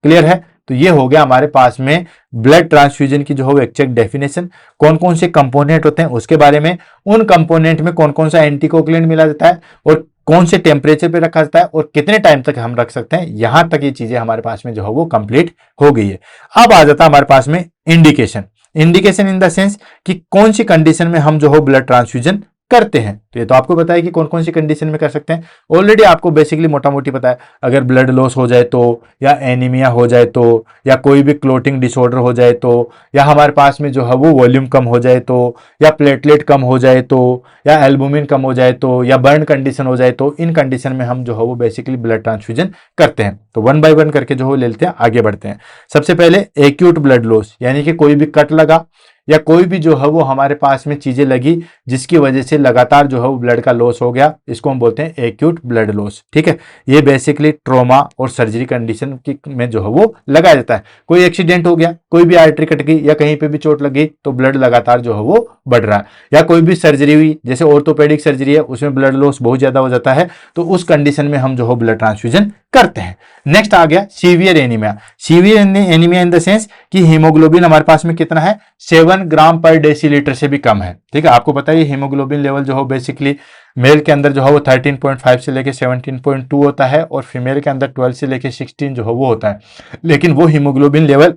क्लियर है? तो ये हो गया हमारे पास में ब्लड ट्रांसफ्यूजन की जो है एग्जैक्ट डेफिनेशन, कौन कौन से कंपोनेंट होते हैं उसके बारे में, उन कंपोनेंट में कौन कौन सा एंटीकोगुलेंट मिला जाता है और कौन से टेम्परेचर पे रखा जाता है और कितने टाइम तक हम रख सकते हैं। यहां तक ये चीजें हमारे पास में जो है वो कंप्लीट हो गई है। अब आ जाता है हमारे पास में indication. Indication in the sense कि कौन सी कंडीशन में हम जो हो ब्लड ट्रांसफ्यूजन करते हैं। तो ये तो आपको पता है कि कौन कौन सी कंडीशन में कर सकते हैं, ऑलरेडी आपको बेसिकली मोटा मोटी पता है। अगर ब्लड लॉस हो जाए तो, या एनीमिया हो जाए तो, या कोई भी क्लोटिंग डिसऑर्डर हो जाए तो, या हमारे पास में जो है वो वॉल्यूम कम हो जाए तो, या प्लेटलेट कम हो जाए तो, या एल्बुमिन कम हो जाए तो, या बर्न कंडीशन हो जाए तो, इन कंडीशन में हम जो है वो बेसिकली ब्लड ट्रांसफ्यूजन करते हैं। तो 1 बाय 1 करके जो है लेते हैं, आगे बढ़ते हैं। सबसे पहले एक्यूट ब्लड लॉस, यानी कि कोई भी कट लगा या कोई भी जो है वो हमारे पास में चीजें लगी जिसकी वजह से लगातार जो है वो ब्लड का लॉस हो गया, इसको हम बोलते हैं एक्यूट ब्लड लॉस। ठीक है, ये बेसिकली ट्रॉमा और सर्जरी कंडीशन में जो है वो लगाया जाता है। कोई एक्सीडेंट हो गया, कोई भी आर्टरी कट गई या कहीं पे भी चोट लग गई तो ब्लड लगातार जो है वो बढ़ रहा है, या कोई भी सर्जरी हुई जैसे ऑर्थोपेडिक सर्जरी है उसमें ब्लड लॉस बहुत ज्यादा हो जाता है, तो उस कंडीशन में हम जो है ब्लड ट्रांसफ्यूजन करते हैं। नेक्स्ट आ गया severe anaemia. Severe anaemia in the sense कि हीमोग्लोबिन हमारे पास में कितना है, 7 ग्राम पर डेसीलीटर से भी कम है। ठीक है, आपको पता है हीमोग्लोबिन लेवल जो है बेसिकली मेल के अंदर जो है वो 13.5 से लेके 17.2 होता है और फीमेल के अंदर 12 से लेके 16 जो है वो होता है। लेकिन वो हीमोग्लोबिन लेवल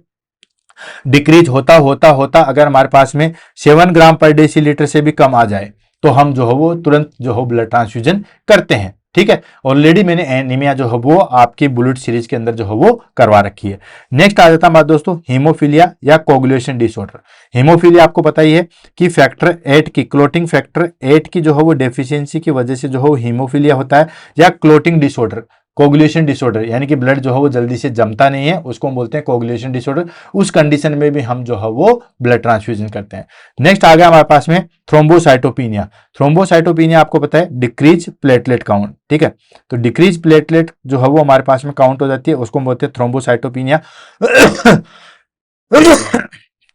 डिक्रीज होता होता होता अगर हमारे पास में 7 ग्राम पर डेसीलीटर से भी कम आ जाए तो हम जो है वो तुरंत जो है ब्लड ट्रांसफ्यूजन करते हैं। ठीक है, ऑलरेडी मैंने एनीमिया जो है वो आपकी बुलेट सीरीज के अंदर जो है वो करवा रखी है। नेक्स्ट आ जाता है बात दोस्तों हीमोफीलिया या कोगुलेशन डिसऑर्डर। हीमोफीलिया आपको पता ही है कि फैक्टर 8 की, क्लोटिंग फैक्टर 8 की जो है वो डेफिशिएंसी की वजह से जो है हीमोफीलिया होता है, या क्लोटिंग डिसऑर्डर, कोगुलेशन डिसऑर्डर, यानी कि ब्लड जो है वो जल्दी से जमता नहीं है, उसको हम बोलते हैं कोगुलेशन डिसऑर्डर। उस कंडीशन में भी हम जो है वो ब्लड ट्रांसफ्यूजन करते हैं। नेक्स्ट आ गया हमारे पास में थ्रोम्बोसाइटोपिनिया। थ्रोम्बोसाइटोपिनिया आपको पता है डिक्रीज प्लेटलेट काउंट। ठीक है, तो डिक्रीज प्लेटलेट जो है वो हमारे पास में काउंट हो जाती है, उसको हम बोलते हैं थ्रोम्बोसाइटोपिनिया।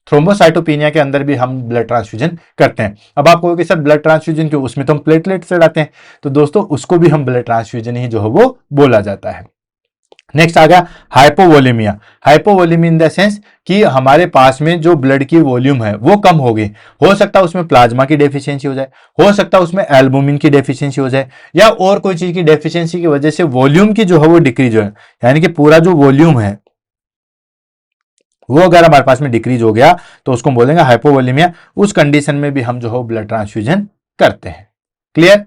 थ्रोम्बोसाइटोपिनिया के अंदर भी हम ब्लड ट्रांसफ्यूजन करते हैं। अब आप कहोगे सर ब्लड ट्रांसफ्यूजन क्यों, उसमें तो हम प्लेटलेट चढ़ाते हैं, तो दोस्तों उसको भी हम ब्लड ट्रांसफ्यूजन ही जो है वो बोला जाता है। नेक्स्ट आ गया hypovolemia. Hypovolemia in the sense कि हमारे पास में जो ब्लड की वॉल्यूम है वो कम हो गई, हो सकता है उसमें प्लाज्मा की डेफिशिएंसी हो जाए, हो सकता है उसमें एल्बुमिन की डेफिशिएंसी हो जाए, या और कोई चीज की डेफिशिएंसी की वजह से वॉल्यूम की जो है वो डिक्रीज हो, यानी कि पूरा जो वॉल्यूम है वो अगर हमारे पास में डिक्रीज हो गया तो उसको हम बोलेंगे हाइपोवोलेमिया। उस कंडीशन में भी हम जो है ब्लड ट्रांसफ्यूजन करते हैं। क्लियर।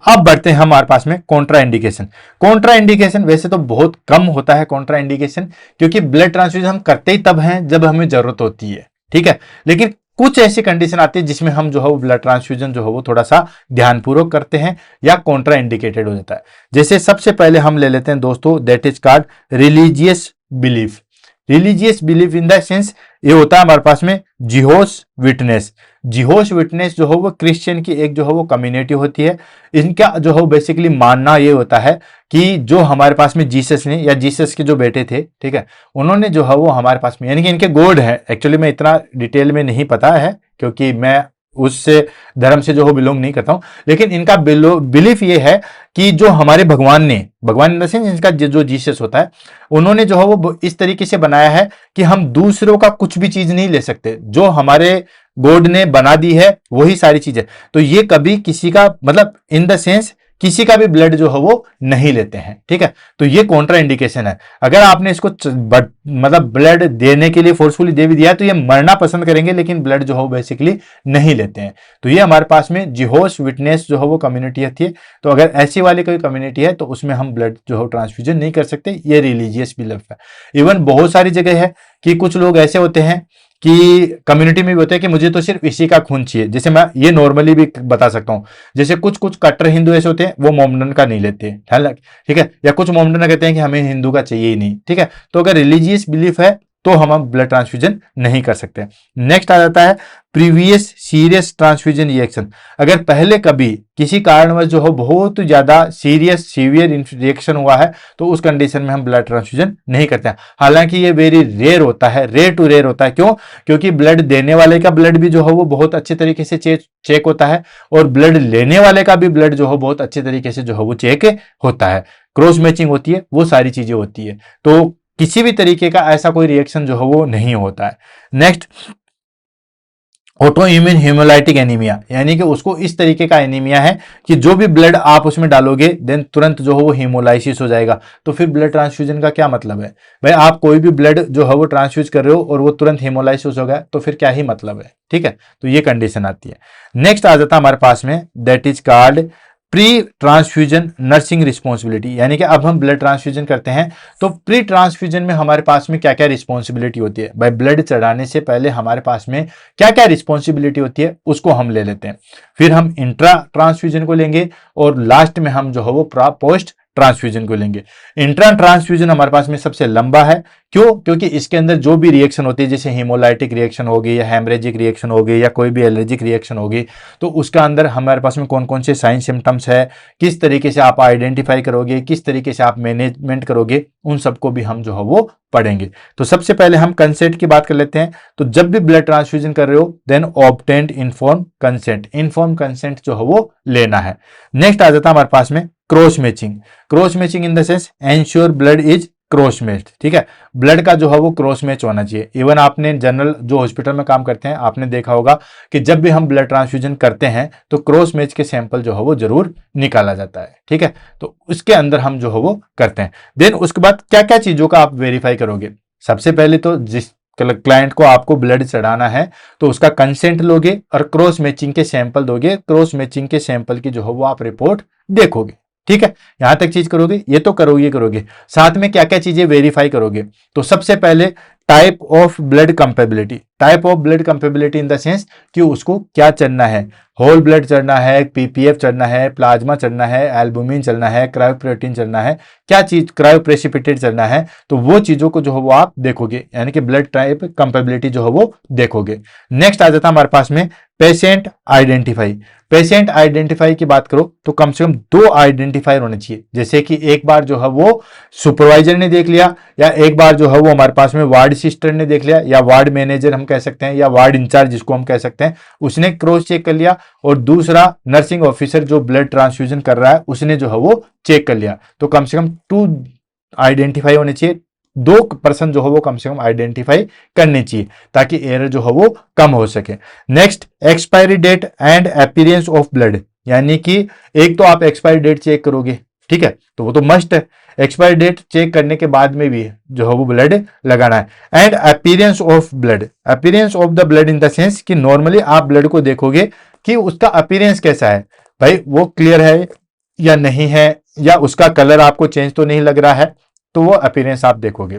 अब बढ़ते हैं हमारे पास में कॉन्ट्रा इंडिकेशन। कॉन्ट्रा इंडिकेशन वैसे तो बहुत कम होता है कॉन्ट्रा इंडिकेशन, क्योंकि ब्लड ट्रांसफ्यूजन हम करते ही तब हैं जब हमें जरूरत होती है। ठीक है, लेकिन कुछ ऐसी कंडीशन आती है जिसमें हम जो है ब्लड ट्रांसफ्यूजन जो है वो थोड़ा सा ध्यानपूर्वक करते हैं या कॉन्ट्रा इंडिकेटेड हो जाता है। जैसे सबसे पहले हम ले लेते हैं दोस्तों, that is called religious belief. Religious belief in the sense ये होता है हमारे पास में जिहोस विटनेस। जिहोस विटनेस जो है वो क्रिश्चियन की एक जो है वो कम्युनिटी होती है। इनका जो है बेसिकली मानना ये होता है कि जो हमारे पास में जीसस ने या जीसस के जो बेटे थे, ठीक है, उन्होंने जो है वो हमारे पास में, यानी कि इनके गॉड है, एक्चुअली मैं इतना डिटेल में नहीं पता है क्योंकि मैं उससे धर्म से जो हो बिलोंग नहीं करता हूं, लेकिन इनका बिलीफ ये है कि जो हमारे भगवान ने, भगवान इन द सेंस इनका जो जीसस होता है, उन्होंने जो है वो इस तरीके से बनाया है कि हम दूसरों का कुछ भी चीज नहीं ले सकते, जो हमारे गॉड ने बना दी है वही सारी चीजें। तो ये कभी किसी का मतलब इन द सेंस किसी का भी ब्लड जो है वो नहीं लेते हैं। ठीक है, तो ये कॉन्ट्रा इंडिकेशन है। अगर आपने इसको मतलब ब्लड देने के लिए फोर्सफुली दे भी दिया तो ये मरना पसंद करेंगे, लेकिन ब्लड जो है वो बेसिकली नहीं लेते हैं। तो ये हमारे पास में जिहोस विटनेस जो है वो कम्युनिटी होती है। तो अगर ऐसी वाली कोई कम्युनिटी है तो उसमें हम ब्लड जो है ट्रांसफ्यूजन नहीं कर सकते, ये रिलीजियस बिलीफ है। इवन बहुत सारी जगह है कि कुछ लोग ऐसे होते हैं कि कम्युनिटी में भी होता है कि मुझे तो सिर्फ इसी का खून चाहिए। जैसे मैं ये नॉर्मली भी बता सकता हूं, जैसे कुछ कुछ कट्टर हिंदू ऐसे होते हैं वो मोमडन का नहीं लेते, ठीक है, या कुछ मोमडन कहते हैं कि हमें हिंदू का चाहिए ही नहीं। ठीक है, तो अगर रिलीजियस बिलीफ है तो हम ब्लड ट्रांसफ्यूजन नहीं कर सकते। नेक्स्ट आ जाता है प्रीवियस सीरियस ट्रांसफ्यूजन रिएक्शन। अगर पहले कभी किसी कारणवश जो हो बहुत ज्यादा सीवियर रिएक्शन हुआ है तो उस कंडीशन में हम ब्लड ट्रांसफ्यूजन नहीं करते हैं। हालांकि ये वेरी रेयर होता है, रेयर टू रेयर होता है। क्यों? क्योंकि ब्लड देने वाले का ब्लड भी जो है वो बहुत अच्छे तरीके से चेक होता है और ब्लड लेने वाले का भी ब्लड जो है बहुत अच्छे तरीके से जो है वो चेक होता है, क्रॉस मैचिंग होती है, वो सारी चीजें होती है। तो किसी भी तरीके का ऐसा कोई रिएक्शन जो है वो नहीं होता है। Next auto immune haemolytic anaemia, यानी कि उसको इस तरीके का एनीमिया है कि जो भी ब्लड आप उसमें डालोगे देन तुरंत जो है वो हेमोलाइसिस हो जाएगा। तो फिर ब्लड ट्रांसफ्यूजन का क्या मतलब है भाई? आप कोई भी ब्लड जो है वो ट्रांसफ्यूज कर रहे हो और वो तुरंत हेमोलाइसिस हो गया तो फिर क्या ही मतलब है? ठीक है, तो ये कंडीशन आती है। नेक्स्ट आ जाता है हमारे पास में that is called pre transfusion nursing responsibility, यानी कि अब हम ब्लड ट्रांसफ्यूजन करते हैं तो प्री ट्रांसफ्यूजन में हमारे पास में क्या क्या रिस्पॉन्सिबिलिटी होती है भाई? ब्लड चढ़ाने से पहले हमारे पास में क्या क्या रिस्पॉन्सिबिलिटी होती है उसको हम ले लेते हैं। फिर हम इंट्रा ट्रांसफ्यूजन को लेंगे और लास्ट में हम जो है वो पोस्ट ट्रांसफ्यूजन को लेंगे। इंट्रा ट्रांसफ्यूजन हमारे पास में सबसे लंबा है। क्यों? क्योंकि इसके अंदर जो भी रिएक्शन होती है, जैसे हीमोलाइटिक रिएक्शन होगी या हेमरेजिक रिएक्शन होगी या कोई भी एलर्जिक रिएक्शन होगी, तो उसका अंदर हमारे पास में कौन कौन से साइन सिम्टम्स है, किस तरीके से आप आइडेंटिफाई करोगे, किस तरीके से आप मैनेजमेंट करोगे, उन सबको भी हम जो है वो पढ़ेंगे। तो सबसे पहले हम कंसेंट की बात कर लेते हैं। तो जब भी ब्लड ट्रांसफ्यूजन कर रहे हो, then obtained inform consent, inform consent जो है वो लेना है। नेक्स्ट आ जाता है हमारे पास में cross matching. Cross matching in the sense ensure blood is cross match, ठीक है, ब्लड का जो है वो क्रॉस मैच होना चाहिए। इवन आपने जनरल जो हॉस्पिटल में काम करते हैं, आपने देखा होगा कि जब भी हम ब्लड ट्रांसफ्यूजन करते हैं तो क्रॉस मैच के सैंपल जो है वो जरूर निकाला जाता है, ठीक है। तो उसके अंदर हम जो है वो करते हैं। देन उसके बाद क्या क्या चीजों का आप वेरीफाई करोगे? सबसे पहले तो जिस क्लाइंट को आपको ब्लड चढ़ाना है तो उसका कंसेंट लोगे और क्रॉस मैचिंग के सैंपल दोगे। क्रॉस मैचिंग के सैंपल की जो है वो आप रिपोर्ट देखोगे, ठीक है। यहां तक चीज करोगे, ये तो करोगे। साथ में क्या क्या चीजें वेरीफाई करोगे? तो सबसे पहले type of blood compatibility. Type of blood compatibility in the sense कि उसको क्या चढ़ना है, होल ब्लड चढ़ना है, पीपीएफ चढ़ना है, प्लाज्मा चढ़ना है, एल्बुमिन चढ़ना है, क्रायोप्रोटीन चढ़ना है, क्या चीज क्रायोप्रेसिपिटेट चढ़ना है। तो वो चीजों को जो है वो आप देखोगे, यानी कि ब्लड टाइप कंपेबिलिटी जो है वो देखोगे। नेक्स्ट आ जाता है हमारे पास में पेशेंट आइडेंटिफाई। पेशेंट आइडेंटिफाई की बात करो तो कम से कम 2 आइडेंटिफायर होने चाहिए। जैसे कि एक बार जो है वो सुपरवाइजर ने देख लिया, या एक बार जो है वो हमारे पास में वार्ड सिस्टर ने देख लिया, या वार्ड मैनेजर हम कह सकते हैं, या वार्ड इंचार्ज जिसको हम कह सकते हैं, उसने क्रॉस चेक कर लिया, और दूसरा नर्सिंग ऑफिसर जो ब्लड ट्रांसफ्यूजन कर रहा है उसने जो है वो चेक कर लिया। तो कम से कम 2 आइडेंटिफाई होने चाहिए, 2 पर्सन जो है वो कम से कम आइडेंटिफाई करने चाहिए, ताकि एरर जो है वो कम हो सके। Next expiry date and appearance of blood, यानी कि एक तो आप एक्सपायरी डेट चेक करोगे, ठीक है, तो वो तो मस्ट है। एक्सपायरी डेट चेक करने के बाद में भी जो है वो ब्लड लगाना है। And appearance of blood, appearance of the blood in the sense कि नॉर्मली आप ब्लड को देखोगे कि उसका अपीयरेंस कैसा है, भाई वो क्लियर है या नहीं है, या उसका कलर आपको चेंज तो नहीं लग रहा है, तो वो अपीयरेंस आप देखोगे।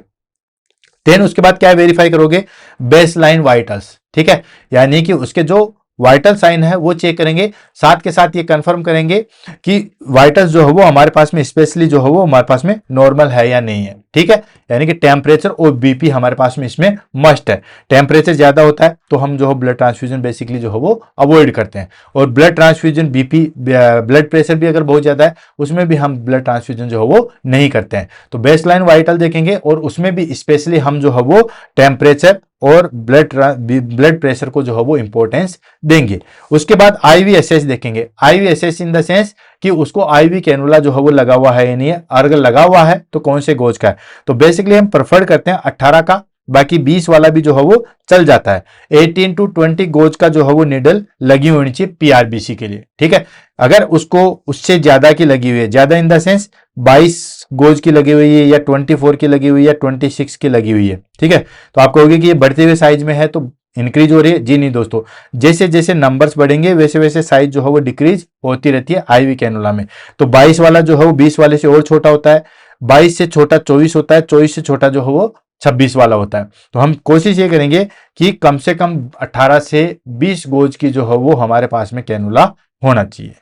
देन उसके बाद क्या वेरीफाई करोगे? बेसलाइन वाइटल्स, ठीक है, यानी कि उसके जो वाइटल साइन है वो चेक करेंगे। साथ के साथ ये कंफर्म करेंगे कि वाइटल्स जो है वो हमारे पास में स्पेशली जो है वो हमारे पास में नॉर्मल है या नहीं है, ठीक है। यानी कि टेम्परेचर और बीपी हमारे पास में इसमें मस्ट है। टेम्परेचर ज्यादा होता है तो हम जो है ब्लड ट्रांसफ्यूजन बेसिकली जो है वो अवॉइड करते हैं, और blood transfusion BP blood pressure भी अगर बहुत ज्यादा है उसमें भी हम ब्लड ट्रांसफ्यूजन जो है वो नहीं करते हैं। तो बेसलाइन वाइटल देखेंगे, और उसमें भी स्पेशली हम जो है वो टेम्परेचर और ब्लड प्रेशर को जो है वो इंपॉर्टेंस देंगे। उसके बाद आईवीएसएस देखेंगे। आईवीएसएस इन द सेंस कि उसको आईवी कैनुला जो है वो लगा हुआ है या नहीं है, अगर लगा हुआ है तो कौन से गोज का है। तो बेसिकली हम प्रेफर करते हैं 18 का, बाकी 20 वाला भी जो है वो चल जाता है। 18 to 20 गोज का जो है वो निडल लगी होनी चाहिए पीआरबीसी के लिए, ठीक है। अगर उसको उससे ज्यादा की लगी हुई है, ज्यादा इन द सेंस 22 गोज की लगी हुई है, या 24 की लगी हुई है, या 26 की लगी हुई है, ठीक है, तो आप कहोगे कि ये बढ़ते हुए साइज में है तो इंक्रीज हो रही है। जी नहीं दोस्तों, जैसे जैसे नंबर्स बढ़ेंगे वैसे वैसे साइज जो है वो डिक्रीज होती रहती है आईवी कैनुला में। तो 22 वाला जो है वो 20 वाले से और छोटा होता है, 22 से छोटा 24 होता है, 24 से छोटा जो है वो 26 वाला होता है। तो हम कोशिश ये करेंगे कि कम से कम 18 से 20 गोज की जो है वो हमारे पास में कैनुला होना चाहिए।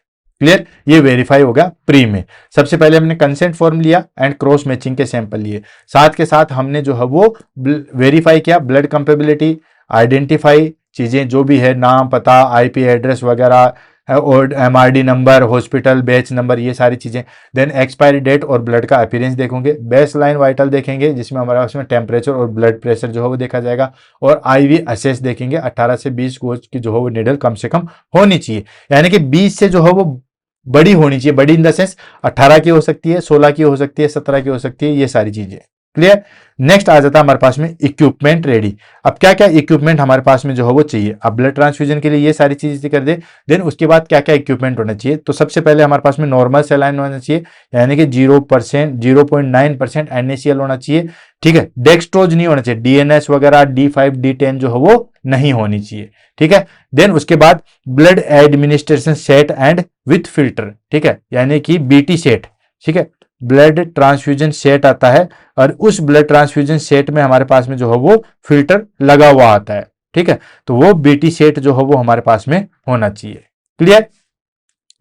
क्लियर? ये वेरीफाई होगा प्री में। सबसे पहले हमने कंसेंट फॉर्म लिया एंड क्रॉस मैचिंग के सैंपल लिए, साथ के साथ हमने जो है वो वेरीफाई किया ब्लड कंपेबिलिटी, आइडेंटिफाई चीजें जो भी है, नाम पता आईपी एड्रेस वगैरह, और MRD number, hospital batch number, ये सारी चीजें। देन एक्सपायरी डेट और ब्लड का अपीयरेंस देखेंगे। बेस लाइन वाइटल देखेंगे जिसमें हमारे पास में टेम्परेचर और ब्लड प्रेशर जो है वो देखा जाएगा, और आईवी असेस देखेंगे। 18 से 20 गोज की जो है वो निडल कम से कम होनी चाहिए, यानी कि 20 से जो है वो बड़ी होनी चाहिए। बड़ी इन द सेंस 18 की हो सकती है, 16 की हो सकती है, 17 की हो सकती है, ये सारी चीजें। क्लियर? नेक्स्ट आ जाता है हमारे पास में इक्विपमेंट रेडी। अब क्या क्या इक्विपमेंट हमारे पास में जो है वो चाहिए। अब ब्लड ट्रांसफ्यूजन के लिए ये सारी चीजें कर दे, देन उसके बाद क्या क्या इक्विपमेंट होना चाहिए। तो सबसे पहले हमारे पास में नॉर्मल सेलाइन होना चाहिए, यानी कि 0.9% NaCl होना चाहिए, ठीक है। डेक्सट्रोज नहीं होना चाहिए, डीएनएस वगैरह D5 D10 जो है वो नहीं होनी चाहिए, ठीक है। देन उसके बाद blood administration set and with filter, ठीक है, यानी कि बीटी सेट, ठीक है। ब्लड ट्रांसफ्यूजन सेट आता है, और उस ब्लड ट्रांसफ्यूजन सेट में हमारे पास में जो है वो फिल्टर लगा हुआ आता है, ठीक है। तो वो बीटी सेट जो है वो हमारे पास में होना चाहिए। क्लियर?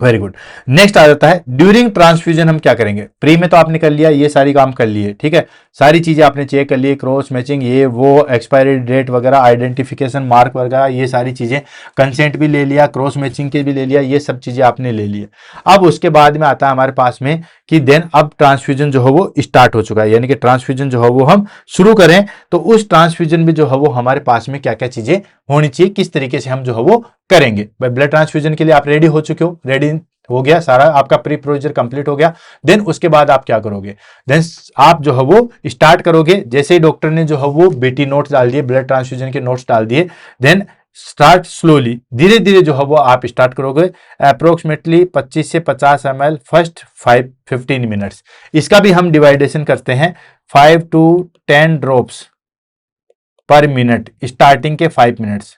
Very good. नेक्स्ट आ जाता है ड्यूरिंग ट्रांसफ्यूजन हम क्या करेंगे। प्री में तो आपने कर लिया, ये सारी काम कर लिए, ठीक है, सारी चीजें आपने चेक कर ली, क्रॉस मैचिंग, ये वो, एक्सपायरी डेट वगैरह, आइडेंटिफिकेशन मार्क वगैरह, ये सारी चीजें, कंसेंट भी ले लिया, क्रॉस मैचिंग के भी ले लिया, ये सब चीजें आपने ले लिया। अब उसके बाद में आता है हमारे पास में कि देन अब ट्रांसफ्यूजन जो है वो स्टार्ट हो चुका है, यानी कि ट्रांसफ्यूजन जो है वो हम शुरू करें, तो उस ट्रांसफ्यूजन में जो है वो हमारे पास में क्या क्या चीजें होनी चाहिए, किस तरीके से हम जो है वो करेंगे। भाई ब्लड ट्रांसफ्यूजन के लिए आप रेडी हो चुके हो, रेडी हो गया, सारा आपका प्री प्रोसीजर कंप्लीट हो गया। देन उसके बाद आप क्या करोगे, देन आप जो है वो स्टार्ट करोगे। जैसे ही डॉक्टर ने जो है वो बीटी नोट्स डाल दिए, ब्लड ट्रांसफ्यूजन के नोट्स डाल दिए, देन स्टार्ट स्लोली, धीरे धीरे जो है वो आप स्टार्ट करोगे, अप्रोक्सीमेटली 25 से 50 ml फर्स्ट 15 मिनट्स। इसका भी हम डिवाइडेशन करते हैं, 5 to 10 ड्रॉप्स पर मिनट, स्टार्टिंग के 5 मिनट्स,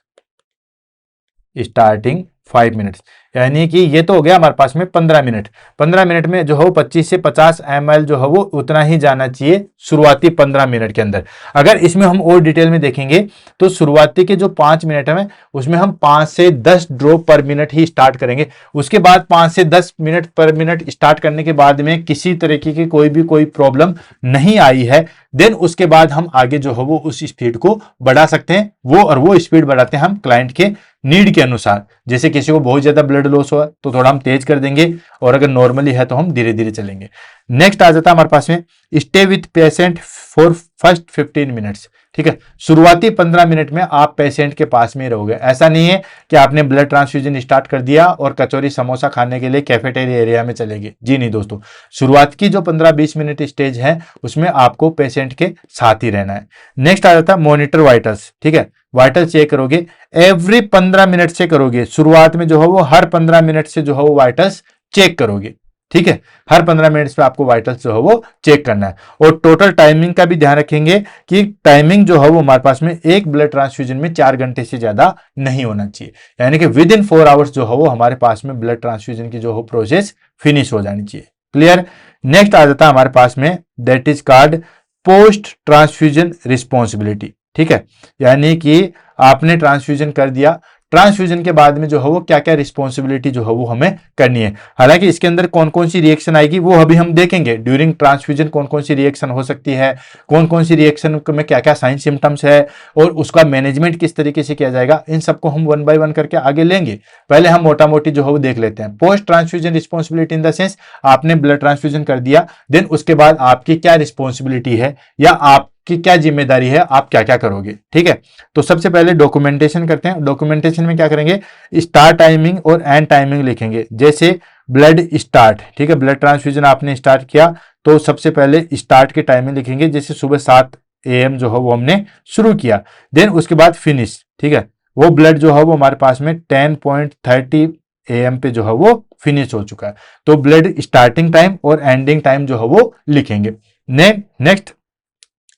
स्टार्टिंग 5 मिनट्स, यानी कि ये तो हो गया हमारे पास में 15 मिनट। 15 मिनट में जो है 25 से 50 ml जो है वो उतना ही जाना चाहिए शुरुआती 15 मिनट के अंदर। अगर इसमें हम और डिटेल में देखेंगे तो शुरुआती के जो 5 मिनट है उसमें हम 5 से 10 ड्रॉप पर मिनट ही स्टार्ट करेंगे। उसके बाद 5 से 10 मिनट पर मिनट स्टार्ट करने के बाद में किसी तरीके की कोई प्रॉब्लम नहीं आई है, देन उसके बाद हम आगे जो है वो उस स्पीड को बढ़ा सकते हैं। वो स्पीड बढ़ाते हैं हम क्लाइंट के नीड के अनुसार। जैसे किसी को बहुत ज्यादा ब्लड लॉस हुआ तो थोड़ा हम तेज कर देंगे, और अगर नॉर्मली है तो हम धीरे धीरे चलेंगे। नेक्स्ट आ जाता है हमारे पास में stay with patient for first 15 minutes, ठीक है। शुरुआती 15 मिनट में आप पेशेंट के पास में रहोगे। ऐसा नहीं है कि आपने ब्लड ट्रांसफ्यूजन स्टार्ट कर दिया और कचौरी समोसा खाने के लिए कैफेटेरिया एरिया में चले गए, जी नहीं दोस्तों। शुरुआत की जो 15-20 मिनट स्टेज है उसमें आपको पेशेंट के साथ ही रहना है। नेक्स्ट आ जाता है मॉनिटर वाइटल्स, ठीक है। वाइटल चेक करोगे एवरी 15 मिनट से करोगे। शुरुआत में जो है वो हर 15 मिनट से जो है वो वाइटल्स चेक करोगे, ठीक है। हर 15 मिनट्स पे आपको वाइटल्स जो है वो चेक करना है। और टोटल टाइमिंग का भी ध्यान रखेंगे कि टाइमिंग जो है वो हमारे पास में एक ब्लड ट्रांसफ्यूजन में 4 घंटे से ज्यादा नहीं होना चाहिए, यानी कि विद इन 4 आवर्स जो है वो हमारे पास में ब्लड ट्रांसफ्यूजन की जो है प्रोसेस फिनिश हो जानी चाहिए। क्लियर। नेक्स्ट आ जाता है हमारे पास में that is called post transfusion responsibility, ठीक है। यानी कि आपने ट्रांसफ्यूजन कर दिया, ट्रांसफ्यूजन के बाद में जो है वो क्या क्या रिस्पॉन्सिबिलिटी जो है वो हमें करनी है। हालांकि इसके अंदर कौन कौन सी रिएक्शन आएगी वो अभी हम देखेंगे। ड्यूरिंग ट्रांसफ्यूजन कौन कौन सी रिएक्शन हो सकती है, कौन कौन सी रिएक्शन में क्या क्या साइन सिम्टम्स है, और उसका मैनेजमेंट किस तरीके से किया जाएगा, इन सबको हम 1 by 1 करके आगे लेंगे। पहले हम मोटा मोटी जो है वो देख लेते हैं। Post transfusion responsibility in the sense आपने ब्लड ट्रांसफ्यूजन कर दिया, देन उसके बाद आपकी क्या रिस्पॉन्सिबिलिटी है या आप कि क्या जिम्मेदारी है, आप क्या क्या करोगे, ठीक है। तो सबसे पहले डॉक्यूमेंटेशन करते हैं। डॉक्यूमेंटेशन में क्या करेंगे, स्टार्ट टाइमिंग और एंड टाइमिंग लिखेंगे। जैसे ब्लड स्टार्ट, ठीक है, ब्लड ट्रांसफ्यूजन आपने स्टार्ट किया तो सबसे पहले स्टार्ट की टाइमिंग लिखेंगे, जैसे सुबह 7 AM जो है वो हमने शुरू किया। देन उसके बाद फिनिश, ठीक है, वो ब्लड जो है वो हमारे पास में 10:30 AM पे जो है वो फिनिश हो चुका है। तो ब्लड स्टार्टिंग टाइम और एंडिंग टाइम जो है वो लिखेंगे। Next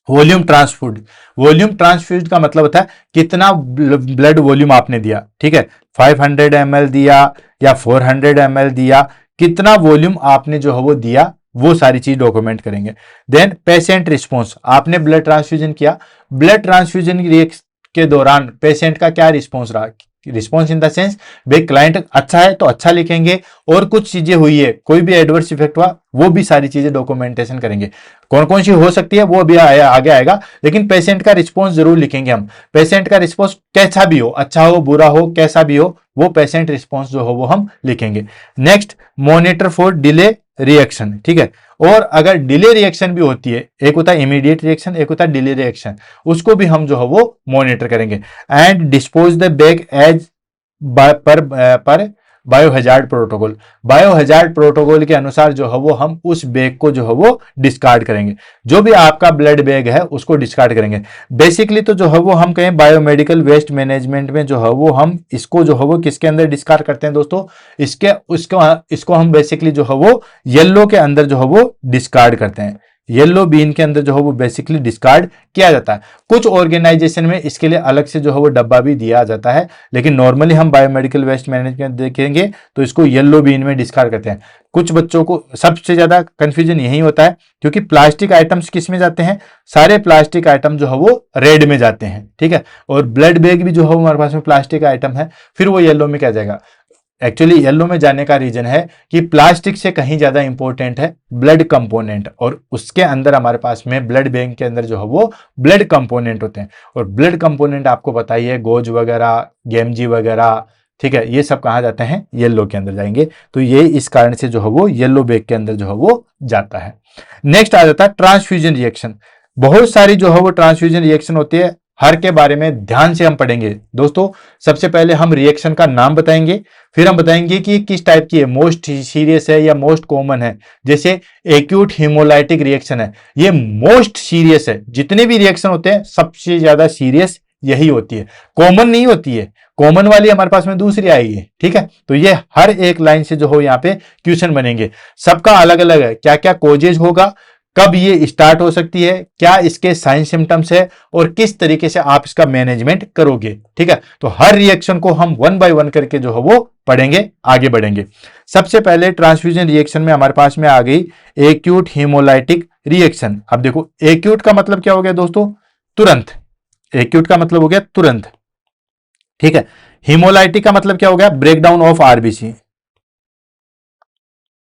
volume transfuse. Volume transfuse का मतलब होता है कितना ब्लड वॉल्यूम आपने दिया, ठीक है, 500 ml दिया या 400 ml दिया, कितना वॉल्यूम आपने जो है वो दिया, वो सारी चीज डॉक्यूमेंट करेंगे। देन पेशेंट रिस्पॉन्स, आपने ब्लड ट्रांसफ्यूजन किया, ब्लड ट्रांसफ्यूजन के दौरान पेशेंट का क्या रिस्पॉन्स रहा। रिस्पॉन्स इन द सेंस भाई क्लाइंट अच्छा है तो अच्छा लिखेंगे, और कुछ चीजें हुई है, कोई भी एडवर्स इफेक्ट हुआ, वो भी सारी चीजें डॉक्यूमेंटेशन करेंगे। कौन कौन सी हो सकती है वो अभी आगे आएगा, लेकिन पेशेंट का रिस्पॉन्स जरूर लिखेंगे हम। पेशेंट का रिस्पॉन्स कैसा भी हो, अच्छा हो बुरा हो कैसा भी हो, वो पेशेंट रिस्पॉन्स जो हो वो हम लिखेंगे। Next monitor for delay reaction, ठीक है। और अगर डिले रिएक्शन भी होती है, एक होता है इमीडिएट रिएक्शन, एक होता है डिले रिएक्शन, उसको भी हम जो है वो मॉनिटर करेंगे। And dispose the bag as per biohazard protocol. Biohazard protocol के अनुसार जो है वो हम उस बैग को जो है वो डिस्कार्ड करेंगे। जो भी आपका ब्लड बैग है उसको डिस्कार्ड करेंगे। बेसिकली तो जो है वो हम कहें बायोमेडिकल वेस्ट मैनेजमेंट में जो है वो हम इसको जो है वो किसके अंदर डिस्कार्ड करते हैं दोस्तों, इसको हम बेसिकली जो है वो येलो के अंदर जो है वो डिस्कार्ड करते हैं। येलो बीन के अंदर जो है वो बेसिकली डिस्कार्ड किया जाता है। कुछ ऑर्गेनाइजेशन में इसके लिए अलग से जो है वो डब्बा भी दिया जाता है, लेकिन नॉर्मली हम बायोमेडिकल वेस्ट मैनेजमेंट देखेंगे तो इसको येलो बीन में डिस्कार्ड करते हैं। कुछ बच्चों को सबसे ज्यादा कंफ्यूजन यही होता है, क्योंकि प्लास्टिक आइटम्स किस में जाते हैं, सारे प्लास्टिक आइटम जो है वो रेड में जाते हैं, ठीक है, और ब्लड बैग भी जो है हमारे पास में प्लास्टिक आइटम है, फिर वो येलो में क्या जाएगा। एक्चुअली येलो में जाने का रीजन है कि प्लास्टिक से कहीं ज्यादा इंपॉर्टेंट है ब्लड कंपोनेंट, और उसके अंदर हमारे पास में ब्लड बैंक के अंदर जो है वो ब्लड कंपोनेंट होते हैं। और ब्लड कंपोनेंट आपको पता ही है, गोज वगैरह, गेमजी वगैरह, ठीक है, ये सब कहाँ जाते हैं, येलो के अंदर जाएंगे। तो ये इस कारण से जो है वो येलो बैग के अंदर जो है वो जाता है। नेक्स्ट आ जाता है ट्रांसफ्यूजन रिएक्शन। बहुत सारी जो है वो ट्रांसफ्यूजन रिएक्शन होती है, हर के बारे में ध्यान से हम पढ़ेंगे दोस्तों। सबसे पहले हम रिएक्शन का नाम बताएंगे, फिर हम बताएंगे कि किस टाइप की है, मोस्ट सीरियस है या मोस्ट कॉमन है। जैसे एक्यूट हीमोलाइटिक रिएक्शन है, ये मोस्ट सीरियस है। जितने भी रिएक्शन होते हैं सबसे ज्यादा सीरियस यही होती है, कॉमन नहीं होती है। कॉमन वाली हमारे पास में दूसरी आएगी, ठीक है। तो ये हर एक लाइन से जो हो यहाँ पे क्वेश्चन बनेंगे, सबका अलग अलग है, क्या क्या कोजेज होगा, कब ये स्टार्ट हो सकती है, क्या इसके साइन सिम्टम्स है, और किस तरीके से आप इसका मैनेजमेंट करोगे, ठीक है। तो हर रिएक्शन को हम वन बाय वन करके जो है वो पढ़ेंगे, आगे बढ़ेंगे। सबसे पहले ट्रांसफ्यूजन रिएक्शन में हमारे पास में आ गई एक्यूट हीमोलाइटिक रिएक्शन। अब देखो एक्यूट का मतलब क्या हो गया दोस्तों, तुरंत। एक्यूट का मतलब हो गया तुरंत, ठीक है। हीमोलाइटिक का मतलब क्या हो गया, breakdown of RBC,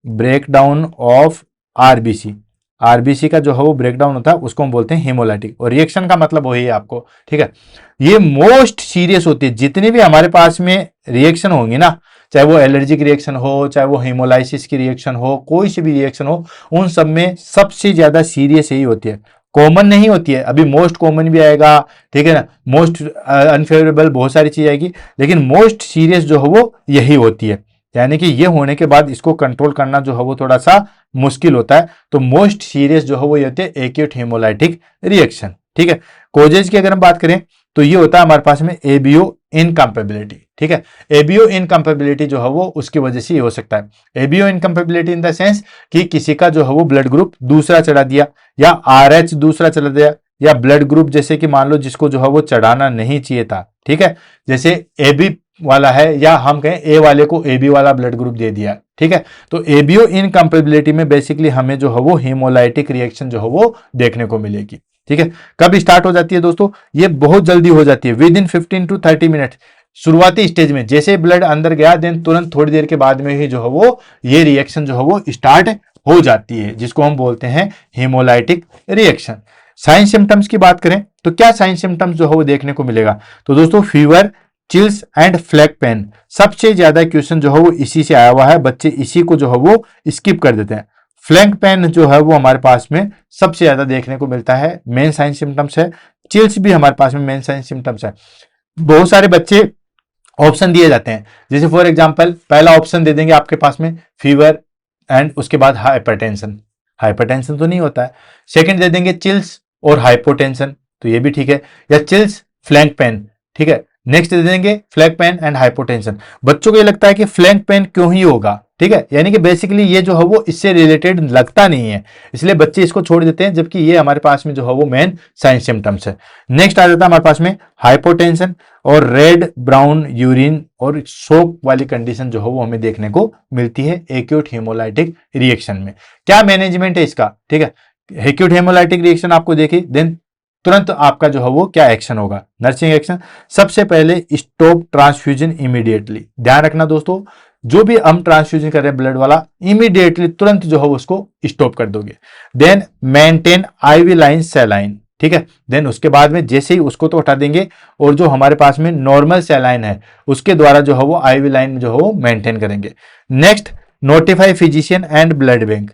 breakdown of RBC. RBC का जो है वो ब्रेकडाउन होता है उसको हम बोलते हैं हीमोलाइटिक। और रिएक्शन का मतलब वही है आपको, ठीक है। ये मोस्ट सीरियस होती है, जितनी भी हमारे पास में रिएक्शन होंगी ना, चाहे वो एलर्जिक रिएक्शन हो, चाहे वो हीमोलाइसिस की रिएक्शन हो, कोई सी भी रिएक्शन हो, उन सब में सबसे ज्यादा सीरियस यही होती है, कॉमन नहीं होती है। अभी मोस्ट कॉमन भी आएगा, ठीक है ना, मोस्ट अनफेवरेबल, बहुत सारी चीज आएगी, लेकिन मोस्ट सीरियस जो है वो यही होती है। यानी कि ये होने के बाद इसको कंट्रोल करना जो है वो थोड़ा सा मुश्किल होता है। तो मोस्ट सीरियस जो है वो ये होती है एक्यूट हीमोलाइटिक रिएक्शन, ठीक है। कोजेज की अगर हम बात करें तो ये होता है हमारे पास में एबीओ इनकम्पेबिलिटी, ठीक है। एबीओ इनकम्पेबिलिटी जो है वो उसकी वजह से ये हो सकता है। ABO incompatibility in the sense कि किसी का जो है वो ब्लड ग्रुप दूसरा चढ़ा दिया, या आरएच दूसरा चढ़ा दिया, या ब्लड ग्रुप जैसे कि मान लो जिसको जो है वो चढ़ाना नहीं चाहिए था, ठीक है, जैसे एबी वाला है, या हम कहें ए वाले को एबी वाला ब्लड ग्रुप दे दिया, ठीक है। तो एबीओ इनकम्पेबिलिटी में बेसिकली हमें जो है वो हीमोलाइटिक रिएक्शन जो है वो देखने को मिलेगी, ठीक है। कब स्टार्ट हो जाती है दोस्तों, ये बहुत जल्दी हो जाती है, विद इन 15 to 30 मिनट। शुरुआती स्टेज में जैसे ब्लड अंदर गया, देन तुरंत थोड़ी देर के बाद में ही जो है वो ये रिएक्शन जो है वो स्टार्ट हो जाती है, जिसको हम बोलते हैं हीमोलाइटिक रिएक्शन। साइन सिम्टम्स की बात करें तो क्या साइन सिम्टम्स जो है वो देखने को मिलेगा, तो दोस्तों fever, chills and flank pain. सबसे ज्यादा क्वेश्चन जो है वो इसी से आया हुआ है, बच्चे इसी को जो है वो स्किप कर देते हैं। फ्लैग पेन जो है वो हमारे पास में सबसे ज्यादा देखने को मिलता है, मेन साइन सिम्टम्स है। चिल्स भी हमारे पास में मेन साइन सिम्टम्स है। बहुत सारे बच्चे ऑप्शन दिए जाते हैं, जैसे फॉर एग्जांपल पहला ऑप्शन दे देंगे आपके पास में फीवर एंड उसके बाद हाइपरटेंशन। हाइपरटेंशन तो नहीं होता है। सेकंड दे देंगे चिल्स और हाइपोटेंशन, तो ये भी ठीक है, या चिल्स फ्लैंक पेन, ठीक है। नेक्स्ट दे देंगे फ्लैग पेन एंड हाइपोटेंशन। बच्चों को ये लगता है कि फ्लैंक पेन क्यों ही होगा, ठीक है, यानी कि बेसिकली ये जो है वो इससे रिलेटेड लगता नहीं है, इसलिए बच्चे इसको छोड़ देते हैं, जबकि ये हमारे पास में जो है वो मेन साइन सिम्टम्स है। नेक्स्ट आ जाता है हमारे पास में हाइपोटेंशन और रेड ब्राउन यूरिन और शोक वाली कंडीशन जो है वो हमें देखने को मिलती है एक्यूट हीमोलाइटिक रिएक्शन में। क्या मैनेजमेंट है इसका, ठीक है। एक्यूट हीमोलाइटिक रिएक्शन आपको देखिए, देन तुरंत आपका जो है वो क्या एक्शन होगा, नर्सिंग एक्शन। सबसे पहले स्टॉप ट्रांसफ्यूजन इमीडिएटली। ध्यान रखना दोस्तों, जो भी हम ट्रांसफ्यूजन कर रहे हैं ब्लड वाला, इमीडिएटली तुरंत जो है उसको स्टॉप कर दोगे। Then maintain IV line saline, ठीक है। देन उसके बाद में जैसे ही उसको तो हटा देंगे, और जो हमारे पास में नॉर्मल सेलाइन है उसके द्वारा जो है वो आईवी लाइन जो है वो मेंटेन करेंगे। Next notify physician and blood bank.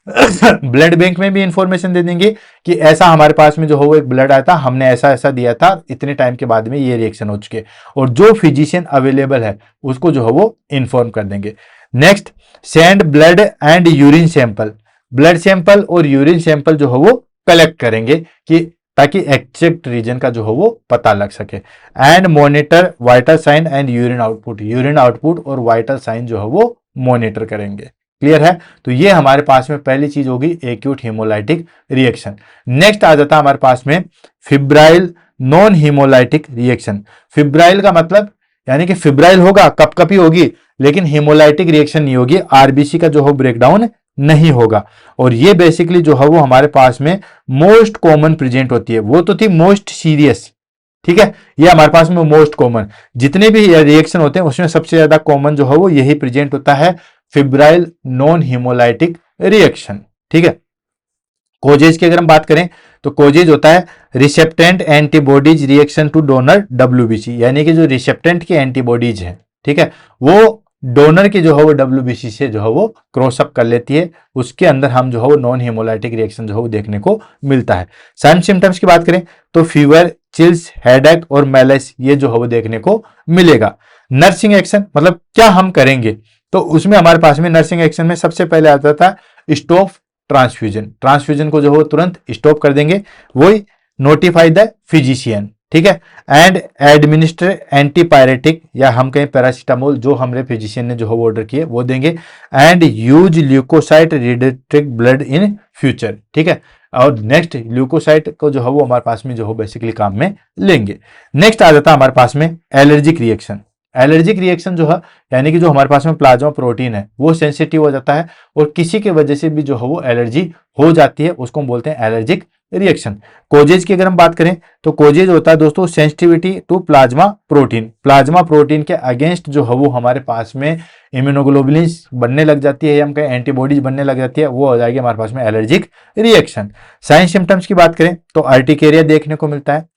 Blood bank में भी इंफॉर्मेशन दे देंगे कि ऐसा हमारे पास में जो हो एक ब्लड आया था, हमने ऐसा ऐसा दिया था, इतने टाइम के बाद में ये रिएक्शन हो चुके, और जो फिजिशियन अवेलेबल है उसको जो है वो इन्फॉर्म कर देंगे। Next send blood and urine sample. Blood sample और यूरिन सैंपल जो है वो कलेक्ट करेंगे कि ताकि एग्जैक्ट रीजन का जो है वो पता लग सके। And monitor vital sign and urine output. Urine output और वाइटल साइन जो है वो मॉनिटर करेंगे। क्लियर है। तो ये हमारे पास में पहली चीज होगी एक्यूट हीमोलाइटिक रिएक्शन। नेक्स्ट आ जाता है हमारे पास में febrile non haemolytic reaction. Febrile का मतलब यानी कि फिब्राइल होगा, कपकपी होगी, लेकिन हीमोलाइटिक रिएक्शन नहीं होगी, आरबीसी का जो हो ब्रेकडाउन नहीं होगा। और ये बेसिकली जो है वो हमारे पास में मोस्ट कॉमन प्रेजेंट होती है। वो तो थी मोस्ट सीरियस, ठीक है, ये हमारे पास में मोस्ट कॉमन, जितने भी रिएक्शन होते हैं उसमें सबसे ज्यादा कॉमन जो है वो यही प्रेजेंट होता है, फिब्राइल नॉन हीमोलाइटिक रिएक्शन। ठीक है, कोजेज की अगर हम बात करें तो कोजेज होता है recipient antibodies reaction to donor WBC, यानी कि जो रिसेप्टेंट की एंटीबॉडीज है, ठीक है, वो डोनर की जो है वो डब्ल्यूबीसी से जो है वो क्रॉसअप कर लेती है, उसके अंदर हम जो है वो नॉन हेमोलाइटिक रिएक्शन जो है वो देखने को मिलता है। साइन सिम्टम्स की बात करें तो फीवर, चिल्स, हेडेक और मैलेस ये जो है वो देखने को मिलेगा। नर्सिंग एक्शन मतलब क्या हम करेंगे, तो उसमें हमारे पास में नर्सिंग एक्शन में सबसे पहले आता था स्टॉप ट्रांसफ्यूजन, ट्रांसफ्यूजन को जो है तुरंत स्टॉप कर देंगे, वही नोटिफाई द फिजिशियन, ठीक है, एंड एडमिनिस्टर एंटीपायरेटिक या हम कहें पैरासीटामोल जो हमारे फिजिशियन ने जो है ऑर्डर किए वो देंगे, and use leucocyte reduced blood in future. ठीक है, और नेक्स्ट ल्यूकोसाइट को जो है वो हमारे पास में जो है बेसिकली काम में लेंगे। नेक्स्ट आ जाता है हमारे पास में एलर्जिक रिएक्शन। एलर्जिक रिएक्शन जो है यानी कि जो हमारे पास में प्लाज्मा प्रोटीन है वो सेंसिटिव हो जाता है और किसी की वजह से भी जो है वो एलर्जी हो जाती है, उसको हम बोलते हैं एलर्जिक रिएक्शन। कोजेज की अगर हम बात करें तो कोजेज होता है दोस्तों sensitivity to plasma protein, plasma protein के अगेंस्ट जो है वो हमारे पास में इम्यूनोग्लोबुलिन्स बनने लग जाती है या हम कहें एंटीबॉडीज बनने लग जाती है, वो हो जाएगी हमारे पास में एलर्जिक रिएक्शन। साइन सिम्टम्स की बात करें तो अर्टिकेरिया देखने को मिलता है,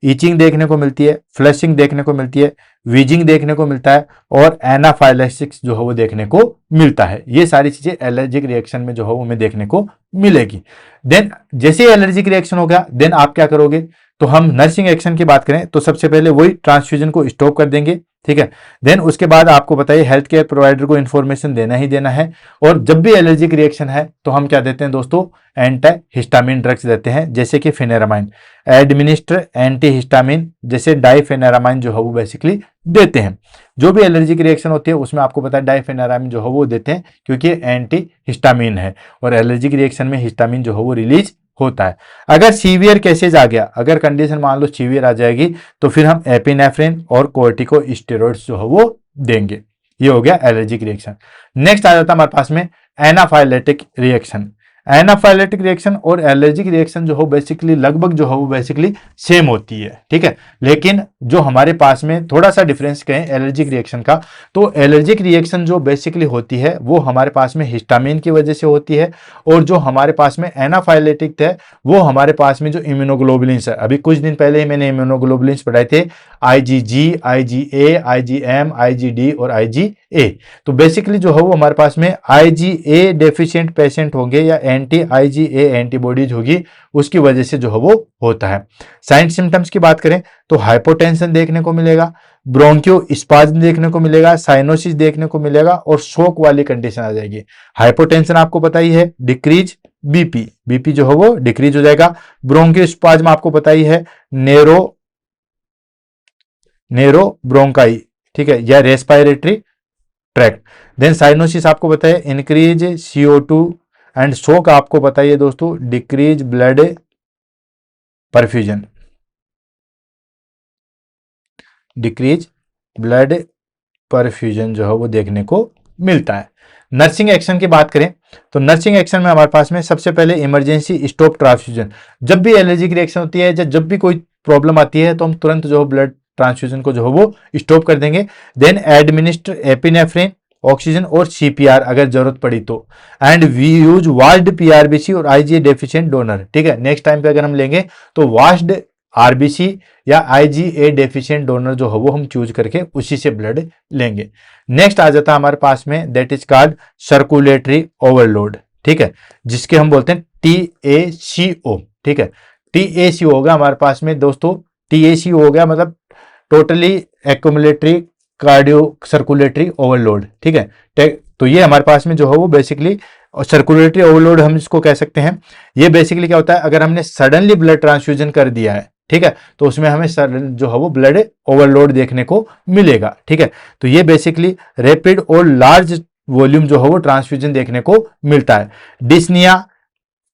ईचिंग देखने को मिलती है, फ्लशिंग देखने को मिलती है, वीजिंग देखने को मिलता है और एनाफाइलेक्सिस जो है वो देखने को मिलता है। ये सारी चीजें एलर्जिक रिएक्शन में जो है वो हमें देखने को मिलेगी। देन जैसे एलर्जिक रिएक्शन हो गया देन आप क्या करोगे, तो हम नर्सिंग एक्शन की बात करें तो सबसे पहले वही ट्रांसफ्यूजन को स्टॉप कर देंगे। ठीक है, देन उसके बाद आपको बताइए हेल्थ केयर प्रोवाइडर को इन्फॉर्मेशन देना ही देना है, और जब भी एलर्जिक रिएक्शन है तो हम क्या देते हैं दोस्तों, एंटी हिस्टामिन ड्रग्स देते हैं जैसे कि फेनेरामाइन, एडमिनिस्टर एंटी हिस्टामिन जैसे डाइफेनेरामाइन जो है वो बेसिकली देते हैं। जो भी एलर्जिक रिएक्शन होती है उसमें आपको पता है डाइफेनेरामाइन जो है वो देते हैं क्योंकि एंटी हिस्टामिन है और एलर्जिक रिएक्शन में हिस्टामिन जो है वो रिलीज होता है। अगर सीवियर केसेज आ गया, अगर कंडीशन मान लो सीवियर आ जाएगी तो फिर हम एपिनेफ्रिन और कोर्टिकोस्टेरॉइड्स जो है वो देंगे। ये हो गया एलर्जिक रिएक्शन। नेक्स्ट आ जाता है हमारे पास में एनाफाइलेटिक रिएक्शन। एनाफाइलेटिक रिएक्शन और एलर्जिक रिएक्शन जो हो बेसिकली लगभग जो है वो बेसिकली सेम होती है। ठीक है, लेकिन जो हमारे पास में थोड़ा सा डिफरेंस कहें एलर्जिक रिएक्शन का, तो एलर्जिक रिएक्शन जो बेसिकली होती है वो हमारे पास में हिस्टामिन की वजह से होती है, और जो हमारे पास में एनाफाइलेटिक है वो हमारे पास में जो इम्यूनोग्लोबुलिन्स है, अभी कुछ दिन पहले ही मैंने इम्यूनोग्लोबुलिन्स पढ़ाए थे, आईजीजी, आईजीए, आईजीएम, आईजीडी और आईजीए। तो बेसिकली जो है वो हमारे पास में आईजीए डेफिशिएंट पेशेंट होंगे या एंटी आईजीए एंटीबॉडीज होगी, उसकी वजह से जो है वो होता है। साइन सिम्टम्स की बात करें तो हाइपोटेंशन देखने को मिलेगा, ब्रोंकियोस्पाज्म देखने को मिलेगा, साइनोसिस देखने को मिलेगा और शोक वाली कंडीशन आ जाएगी। हाइपोटेंशन आपको पता ही है, डिक्रीज बीपी, बीपी जो है वो डिक्रीज हो जाएगा। ब्रोंकियोस्पाज्म आपको पता ही है, नेरो ब्रोंकाई, ठीक है, या रेस्पिरेटरी ट्रैक्ट। देन साइनोसिस आपको बताइए इंक्रीज CO2 एंड शोक आपको बताइए दोस्तों decrease blood perfusion, decrease blood perfusion जो है वो देखने को मिलता है। नर्सिंग एक्शन की बात करें तो नर्सिंग एक्शन में हमारे पास में सबसे पहले इमरजेंसी स्टॉप ट्रांसफ्यूजन, जब भी एलर्जिक रिएक्शन होती है जब भी कोई प्रॉब्लम आती है तो हम तुरंत जो है ब्लड ट्रांसफ्यूजन को जो है वो स्टॉप कर देंगे। देन एडमिनिस्टर एपिनेफ्रिन, ऑक्सीजन और CPR अगर जरूरत पड़ी तो, and we use washed PRBC और IgA डेफिशिएंट डोनर। ठीक है, नेक्स्ट टाइम पे अगर हम लेंगे तो वास्ड RBC या IgA डेफिशिएंट डोनर जो है वो हम चूज करके उसी से ब्लड लेंगे। नेक्स्ट आ जाता है हमारे पास में that is called circulatory overload. ठीक है, जिसके हम बोलते हैं TACO। ठीक है, TACO होगा हमारे पास में दोस्तों, TACO हो गया मतलब टोटली एक्यूमुलेटरी कार्डियो सर्कुलेटरी ओवरलोड। ठीक है, तो ये हमारे पास में जो है वो बेसिकली सर्कुलेटरी ओवरलोड हम इसको कह सकते हैं। ये बेसिकली क्या होता है, अगर हमने सडनली ब्लड ट्रांसफ्यूजन कर दिया है, ठीक है, तो उसमें हमें सडन जो है वो ब्लड ओवरलोड देखने को मिलेगा। ठीक है, तो ये बेसिकली रैपिड और लार्ज वॉल्यूम जो है वो ट्रांसफ्यूजन देखने को मिलता है। Dyspnoea,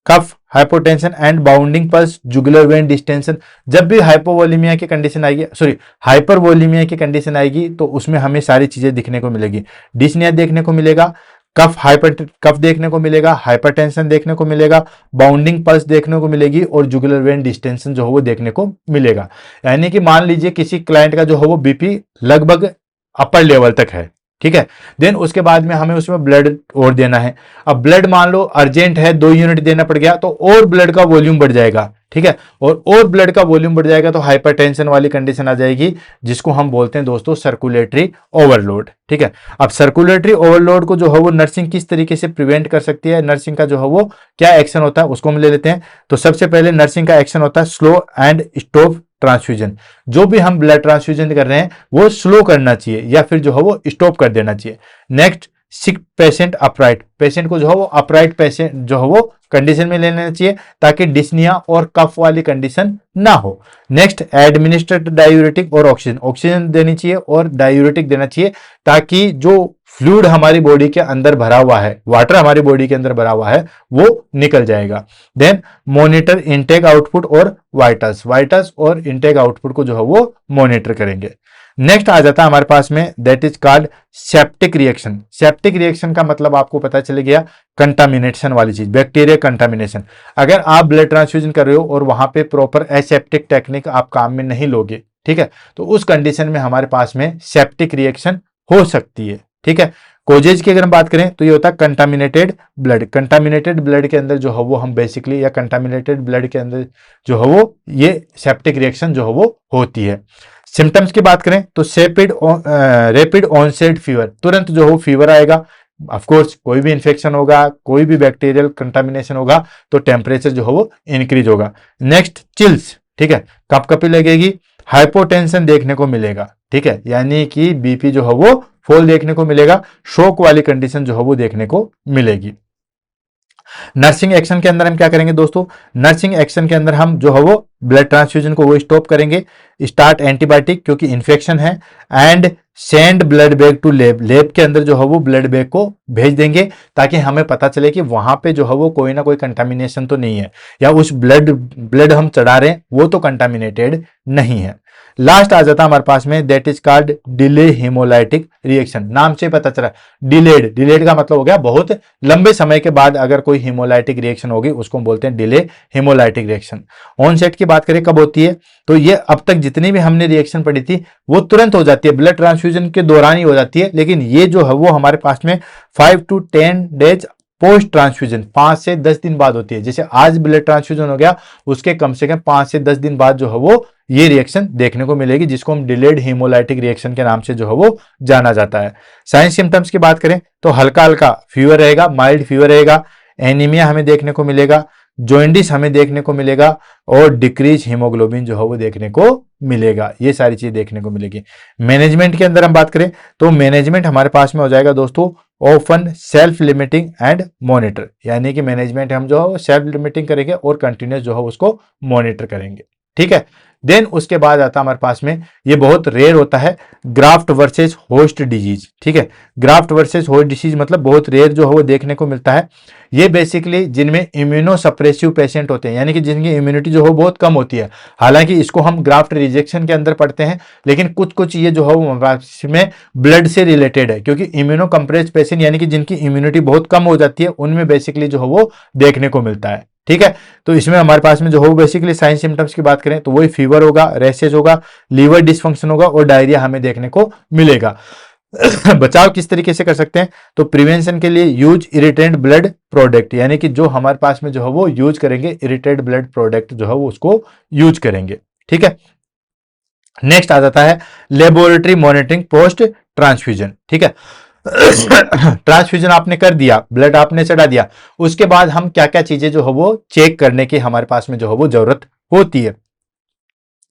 cough, hypotension and bounding pulse, jugular vein distension, जब भी हाइपोवोलीमिया की कंडीशन आएगी, सॉरी हाइपरवोलीमिया की कंडीशन आएगी तो उसमें हमें सारी चीजें दिखने को मिलेगी। डिस्निया देखने को मिलेगा, कफ देखने को मिलेगा, हाइपरटेंशन देखने को मिलेगा, बाउंडिंग पल्स देखने को मिलेगी और जुगुलर वेन डिस्टेंशन जो है वो देखने को मिलेगा। यानी कि मान लीजिए किसी क्लाइंट का जो है वो बीपी लगभग अपर लेवल तक है, ठीक है। देन उसके बाद में हमें उसमें ब्लड और देना है। अब ब्लड मान लो अर्जेंट है, 2 यूनिट देना पड़ गया तो और ब्लड का वॉल्यूम बढ़ जाएगा, ठीक है। और ब्लड का वॉल्यूम बढ़ जाएगा तो हाइपरटेंशन वाली कंडीशन आ जाएगी, जिसको हम बोलते हैं दोस्तों सर्कुलेटरी ओवरलोड, ठीक है। अब सर्कुलेटरी ओवरलोड को जो है वो नर्सिंग किस तरीके से प्रिवेंट कर सकती है, नर्सिंग का जो है वो क्या एक्शन होता है उसको हम ले लेते हैं। तो सबसे पहले नर्सिंग का एक्शन होता है स्लो एंड स्टॉप ट्रांसफ्यूजन। जो भी हम ब्लड ट्रांसफ्यूजन कर रहे हैं वो स्लो करना चाहिए या फिर जो है वो स्टॉप कर देना चाहिए। नेक्स्ट, सिक पेशेंट अपराइट, पेशेंट को जो है वो अपराइट पेशेंट जो है वो कंडीशन में ले लेना चाहिए ताकि डिस्निया और कफ वाली कंडीशन ना हो। नेक्स्ट, एडमिनिस्ट्रेट डायूरेटिक और ऑक्सीजन, ऑक्सीजन देनी चाहिए और डायूरेटिक देना चाहिए ताकि जो फ्लूइड हमारी बॉडी के अंदर भरा हुआ है, वाटर हमारी बॉडी के अंदर भरा हुआ है, वो निकल जाएगा। देन मॉनिटर इनटेक आउटपुट और वाइटल्स, वाइटल्स और इनटेक आउटपुट को जो है वो मॉनिटर करेंगे। नेक्स्ट आ जाता है हमारे पास में that is called septic reaction. Septic reaction का मतलब आपको पता चल गया कंटामिनेशन वाली चीज, बैक्टीरिया कंटामिनेशन। अगर आप ब्लड ट्रांसफ्यूजन कर रहे हो और वहां पे प्रॉपर एसेप्टिक टेक्निक आप काम में नहीं लोगे, ठीक है, तो उस कंडीशन में हमारे पास में सेप्टिक रिएक्शन हो सकती है, ठीक है। कोजेज की अगर हम बात करें तो ये होता है कंटामिनेटेड ब्लड। कंटामिनेटेड ब्लड के अंदर जो है वो हम बेसिकली, या कंटामिनेटेड ब्लड के अंदर जो है वो ये सेप्टिक रिएक्शन जो है वो होती है। सिम्टम्स की बात करें तो रैपिड ऑनसेट फीवर, तुरंत जो हो फीवर आएगा। ऑफ कोर्स कोई भी इंफेक्शन होगा, कोई भी बैक्टीरियल कंटामिनेशन होगा तो टेम्परेचर जो है वो इंक्रीज होगा। नेक्स्ट, चिल्स, ठीक है, कपकपी लगेगी। हाइपोटेंशन देखने को मिलेगा, ठीक है, यानी कि बीपी जो है वो फॉल देखने को मिलेगा। शॉक वाली कंडीशन जो है वो देखने को मिलेगी। नर्सिंग एक्शन के अंदर हम क्या करेंगे दोस्तों, नर्सिंग एक्शन के अंदर हम जो है वो ब्लड ट्रांसफ्यूजन को वो स्टॉप करेंगे, स्टार्ट एंटीबायोटिक क्योंकि इन्फेक्शन है, and send blood bag to lab, lab के अंदर जो है वो ब्लड बैग को भेज देंगे ताकि हमें पता चले कि वहां पे जो है वो कोई ना कोई कंटामिनेशन तो नहीं है, या उस ब्लड हम चढ़ा रहे हैं वो तो कंटामिनेटेड नहीं है। लास्ट आ जाता हमारे पास में that is called delay hemolytic reaction. नाम से पता चला डिलेड, डिलेड का मतलब हो गया बहुत लंबे समय के बाद अगर कोई हेमोलाइटिक रिएक्शन होगी उसको हम बोलते हैं डिले हेमोलाइटिक रिएक्शन। ऑनसेट की बात करें कब होती है, तो ये अब तक जितनी भी हमने रिएक्शन पढ़ी थी वो तुरंत हो जाती है, ब्लड ट्रांसफ्यूजन के दौरान ही हो जाती है, लेकिन ये जो है वो हमारे पास में 5 to 10 डेज पोस्ट ट्रांसफ्यूजन, 5 से 10 दिन बाद होती है। जैसे आज ब्लड ट्रांसफ्यूजन हो गया उसके कम से कम 5 से 10 दिन बाद जो है वो ये रिएक्शन देखने को मिलेगी, जिसको हम डिलेड हेमोलाइटिक रिएक्शन के नाम से जो है वो जाना जाता है। साइन सिम्टम्स की बात करें तो हल्का हल्का फीवर रहेगा, माइल्ड फीवर रहेगा, एनीमिया हमें देखने को मिलेगा, जॉइंडिस हमें देखने को मिलेगा, और डिक्रीज हीमोग्लोबिन जो है वो देखने को मिलेगा। ये सारी चीज देखने को मिलेगी। मैनेजमेंट के अंदर हम बात करें तो मैनेजमेंट हमारे पास में हो जाएगा दोस्तों often self limiting and monitor, यानी कि मैनेजमेंट हम जो है सेल्फ लिमिटिंग करेंगे और कंटिन्यूस जो है उसको मॉनिटर करेंगे, ठीक है। देन उसके बाद आता हमारे पास में, ये बहुत रेयर होता है, ग्राफ्ट वर्सेस होस्ट डिजीज, ठीक है। ग्राफ्ट वर्सेस होस्ट डिजीज मतलब बहुत रेयर जो है वो देखने को मिलता है। ये बेसिकली जिनमें इम्यूनो सप्रेसिव पेशेंट होते हैं, यानी कि जिनकी इम्यूनिटी जो है बहुत कम होती है। हालांकि इसको हम ग्राफ्ट रिजेक्शन के अंदर पढ़ते हैं, लेकिन कुछ कुछ ये जो है वो में ब्लड से रिलेटेड है, क्योंकि इम्यूनो कंप्रेस पेशेंट यानी कि जिनकी इम्यूनिटी बहुत कम हो जाती है उनमें बेसिकली जो है वो देखने को मिलता है, ठीक है। तो इसमें हमारे पास में जो हो बेसिकली साइन सिम्टम्स की बात करें तो वही फीवर होगा, रैशेज होगा, लीवर डिसफंक्शन होगा और डायरिया हमें देखने को मिलेगा। बचाव किस तरीके से कर सकते हैं, तो प्रिवेंशन के लिए यूज इरिटेंट ब्लड प्रोडक्ट, यानी कि जो हमारे पास में जो है वो यूज करेंगे इरिटेंट ब्लड प्रोडक्ट जो है वो उसको यूज करेंगे, ठीक है। नेक्स्ट आ जाता है लेबोरेटरी मॉनिटरिंग पोस्ट ट्रांसफ्यूजन, ठीक है। ट्रांसफ्यूजन आपने कर दिया, ब्लड आपने चढ़ा दिया, उसके बाद हम क्या क्या चीजें जो है वो चेक करने की हमारे पास में जो है वो जरूरत होती है।